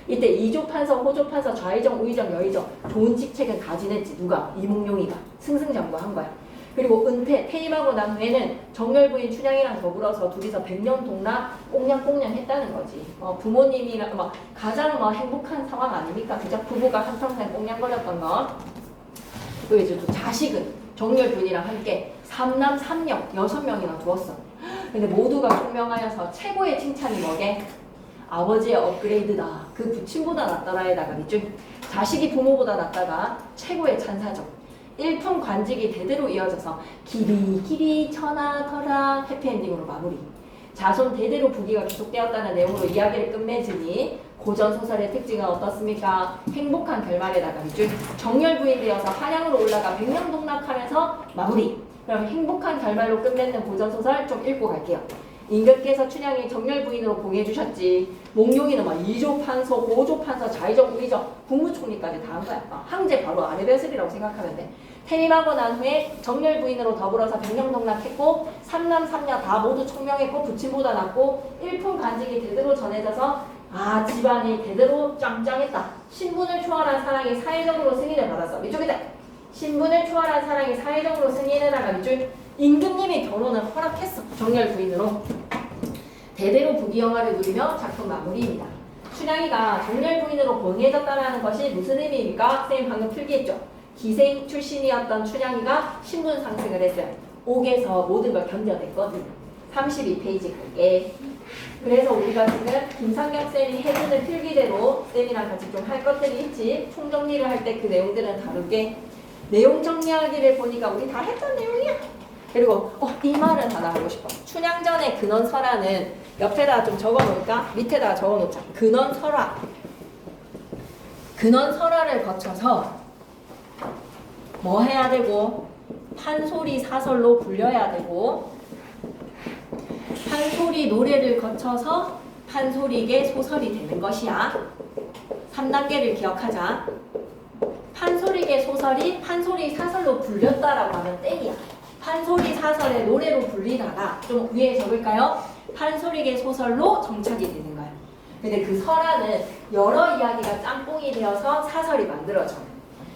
이때 이조판서, 호조판서, 좌의정, 우의정, 여의정 좋은 직책은 다 지냈지. 누가? 이몽룡이가 승승장구한 거야. 그리고 은퇴, 퇴임하고 난 후에는 정열 부인 춘향이랑 더불어서 둘이서 백년동락 꽁냥꽁냥 했다는 거지. 부모님이랑 가장 행복한 상황 아닙니까? 그죠? 부부가 한평생 꽁냥거렸던 거. 그리고 이제 또 자식은 정열 부인이랑 함께 3남 3녀 6명이나 두었어. 근데 모두가 총명하여서 최고의 칭찬이 뭐게? 아버지의 업그레이드다. 그 부친보다 낫더라에다가 밑줄. 자식이 부모보다 낫다가 최고의 찬사죠. 일품 관직이 대대로 이어져서 길이 천하 터락 해피엔딩으로 마무리. 자손 대대로 부귀가 계속되었다는 내용으로 이야기를 끝맺으니 고전 소설의 특징은 어떻습니까? 행복한 결말에다가 밑줄. 정열 부인되어서 한양으로 올라가 백령동락하면서 마무리. 그럼 행복한 결말로 끝맺는 고전 소설 좀 읽고 갈게요. 임금께서 춘향이 정열 부인으로 봉해주셨지. 몽룡이는 이조판서, 호조판서, 좌의정, 우의정, 국무총리까지 다 한 거야. 황제 바로 아래 벼슬이라고 생각하면 돼. 퇴임하고 난 후에 정열 부인으로 더불어서 백령동락했고 3남 3녀 다 모두 총명했고 부친보다 낫고 일품 간직이 대대로 전해져서 집안이 대대로 짱짱했다. 신분을 초월한 사랑이 사회적으로 승인을 받았어. 이쪽이다. 신분을 초월한 사랑이 사회적으로 승인을 하가 밑줄. 임금님이 결혼을 허락했어. 정열 부인으로. 대대로 부귀영화를 누리며 작품 마무리입니다. 춘향이가 정열 부인으로 봉해졌다는 것이 무슨 의미입니까? 선생님 방금 필기했죠? 기생 출신이었던 춘향이가 신분 상승을 했어요. 옥에서 모든 걸 견뎌냈거든요. 32페이지 갈게. 그래서 우리가 지금 김상경 쌤이 해주는 필기대로 쌤이랑 같이 좀 할 것들이 있지. 총정리를 할 때 그 내용들은 다르게. 내용 정리하기를 보니까 우리 다 했던 내용이야. 그리고 이 말은 하나 하고 싶어. 춘향전의 근원설화는 옆에다가 좀 적어놓을까? 밑에다가 적어놓자. 근원설화. 근원설화를 거쳐서 뭐 해야 되고 판소리 사설로 불려야 되고 판소리 노래를 거쳐서 판소리계 소설이 되는 것이야. 3단계를 기억하자. 판소리계 소설이 판소리 사설로 불렸다라고 하면 땡이야. 판소리 사설의 노래로 불리다가 좀 위에 적을까요? 판소리계 소설로 정착이 되는 거야. 근데 그 설화는 여러 이야기가 짬뽕이 되어서 사설이 만들어져.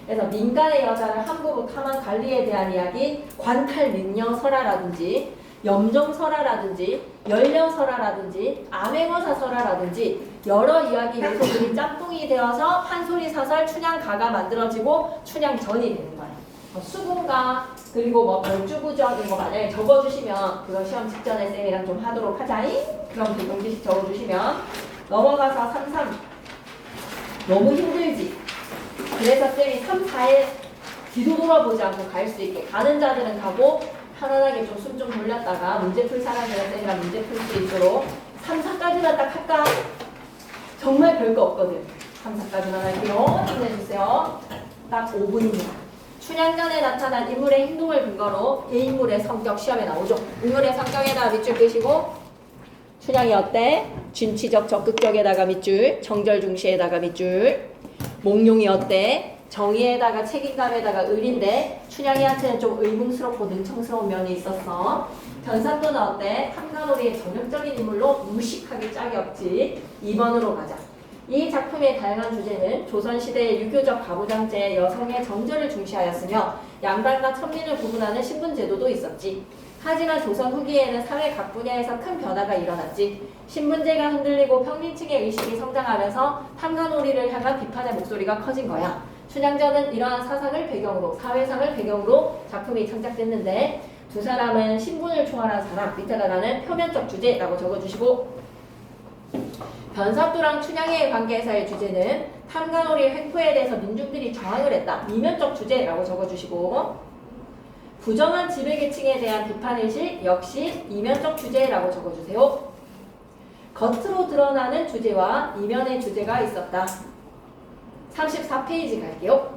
그래서 민간의 여자를 함부로 탐한 관리에 대한 이야기, 관탈 민녀 설화라든지 염정 설화라든지 연령 설화라든지 암행어사 설화라든지 여러 이야기 요소들이 짬뽕이 되어서 판소리 사설 춘향가가 만들어지고 춘향전이 되는 거야. 수군가 그리고 벌주구적 이거 만약에 적어주시면 그거 시험 직전에 쌤이랑 좀 하도록 하자잉. 그럼 대동지식 적어주시면 넘어가서 3, 3 너무 힘들지. 그래서 쌤이 3, 4에 뒤도 돌아보지 않고 갈 수 있게 가는 자들은 가고 편안하게 좀 숨 좀 돌렸다가 문제 풀 사람들은 쌤이랑 문제 풀 수 있도록 3, 4까지만 딱 할까? 정말 별거 없거든. 3, 4까지만 할게요. 힘내주세요. 딱 5분입니다. 춘향전에 나타난 인물의 행동을 근거로 이 인물의 성격 시험에 나오죠. 인물의 성격에다가 밑줄 끄시고 춘향이 어때? 진취적 적극적에다가 밑줄, 정절중시에다가 밑줄. 몽룡이 어때? 정의에다가 책임감에다가 의리인데 춘향이한테는 좀 의문스럽고 능청스러운 면이 있었어. 변산도는 어때? 한가놀이의 전형적인 인물로 무식하게 짝이 없지. 2번으로 가자. 이 작품의 다양한 주제는 조선시대의 유교적 가부장제의 여성의 정절을 중시하였으며 양반과 천민을 구분하는 신분제도도 있었지. 하지만 조선 후기에는 사회 각 분야에서 큰 변화가 일어났지. 신분제가 흔들리고 평민층의 의식이 성장하면서 탐관오리를 향한 비판의 목소리가 커진 거야. 춘향전은 이러한 사상을 배경으로, 사회상을 배경으로 작품이 창작됐는데 두 사람은 신분을 초월한 사람, 밑에다가는 표면적 주제라고 적어주시고 변사또랑 춘향의 관계에서의 주제는 탐관오리 횡포에 대해서 민중들이 저항을 했다. 미면적 주제라고 적어주시고 부정한 지배계층에 대한 비판의식 역시 이면적 주제라고 적어주세요. 겉으로 드러나는 주제와 이면의 주제가 있었다. 34페이지 갈게요.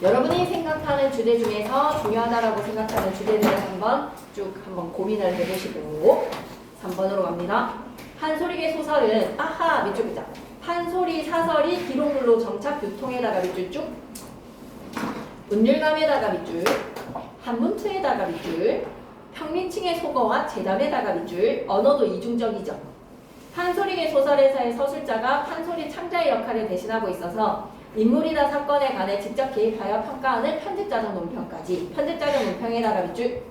여러분이 생각하는 주제 중에서 중요하다라고 생각하는 주제들을 한번 고민을 해보시고 3번으로 갑니다. 판소리계 소설은 밑줄이자. 판소리 사설이 기록물로 정착 유통에다가 밑줄 쭉. 운율감에다가 밑줄. 한문투에다가 밑줄. 평민층의 소거와 재담에다가 밑줄. 언어도 이중적이죠. 판소리계 소설에서의 서술자가 판소리 창자의 역할을 대신하고 있어서 인물이나 사건에 관해 직접 개입하여 평가하는 편집자적 논평까지. 편집자적 논평의 나라 밑줄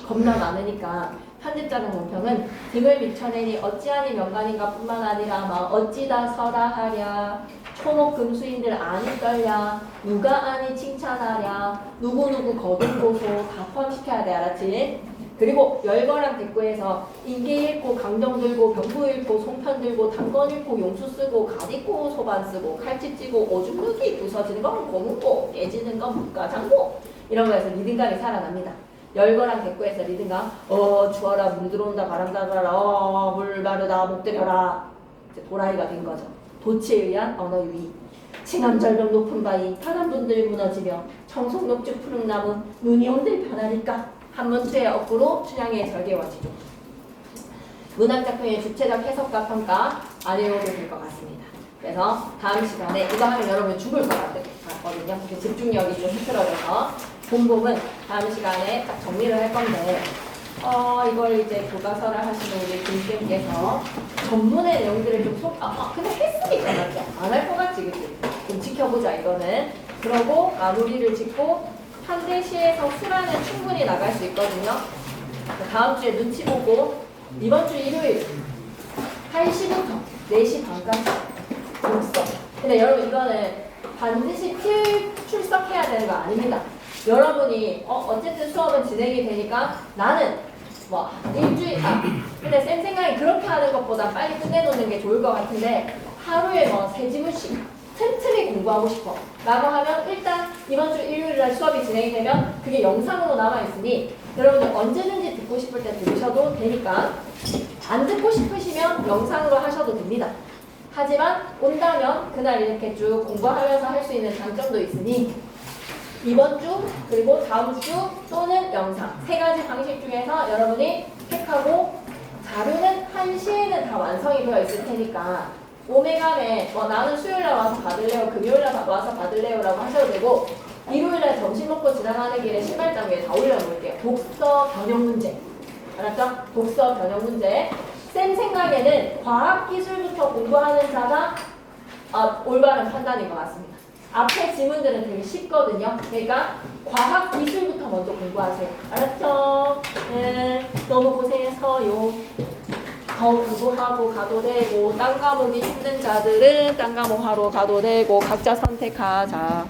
겁나 많으니까 편집자적 논평은 등을 미쳐내니 어찌하니 명간인가 뿐만 아니라 막 어찌다 설하하랴 초목 금수인들 아니 떨랴 누가 아니 칭찬하랴 누구누구 거둔고소 다 포함시켜야 돼. 알았지? 그리고 열거랑 대꾸에서 인계 읽고 강정 들고 병부 읽고 송편 들고 단건 읽고 용수 쓰고 갓 읽고 소반 쓰고 칼집 찌고 오줌 누기 부서지는 건 고문고 깨지는 건 묵가장고 이런 거에서 리듬감이 살아납니다. 열거랑 대꾸에서 리듬감 추워라 물 들어온다 바람 나가라 물 마르다 목 들여라 이제 도라이가 된 거죠. 도치에 의한 언어 유희 칭암절벽 높은 바위 바람분들 무너지며 청송 녹주 푸른 나무 눈이 온들 변하니까 한문투의 억구로 춘향의 절개와지조. 문학작품의 주체적 해석과 평가 안 외워도 될 것 같습니다. 그래서 다음 시간에 이거 하면 여러분 죽을 것 같거든요. 집중력이 좀 흐트러져서 본범은 다음 시간에 딱 정리를 할 건데 이걸 이제 교과서를 하시는 우리 김쌤께서 전문의 내용들을 좀 근데 했으니까 맞죠? 안 할 것 같지 그치? 좀 지켜보자 이거는. 그러고 마무리를 짓고 한대시에서 수라는 충분히 나갈 수 있거든요. 다음 주에 눈치 보고 이번 주 일요일 1시부터 4시 반까지 독서. 근데 여러분 이거는 반드시 출석해야 되는 거 아닙니다. 여러분이 어쨌든 수업은 진행이 되니까 나는 뭐 일주일 근데 쌤 생각이 그렇게 하는 것보다 빨리 끝내놓는 게 좋을 것 같은데 하루에 뭐 3지문씩 틈틈이 공부하고 싶어 라고 하면 일단 이번 주 일요일날 수업이 진행이 되면 그게 영상으로 남아있으니 여러분들 언제든지 듣고 싶을 때 들으셔도 되니까 안 듣고 싶으시면 영상으로 하셔도 됩니다. 하지만 온다면 그날 이렇게 쭉 공부하면서 할 수 있는 장점도 있으니 이번 주 그리고 다음 주 또는 영상 3가지 방식 중에서 여러분이 택하고 자료는 1시에는 다 완성이 되어 있을 테니까 오메감에 나는 수요일날 와서 받을래요 금요일날 와서 받을래요 라고 하셔도 되고 일요일날 점심 먹고 지나가는 길에 신발장 위에 다 올려놓을게요. 독서 변형 문제 알았죠? 독서 변형 문제. 쌤 생각에는 과학기술부터 공부하는 자가 올바른 판단인 것 같습니다. 앞에 지문들은 되게 쉽거든요. 그러니까 과학기술부터 먼저 공부하세요. 알았죠? 네, 너무 고생했어요. 더 공부하고 가도 되고 딴 과목이 힘든 자들은 딴 과목 하러 가도 되고 각자 선택하자.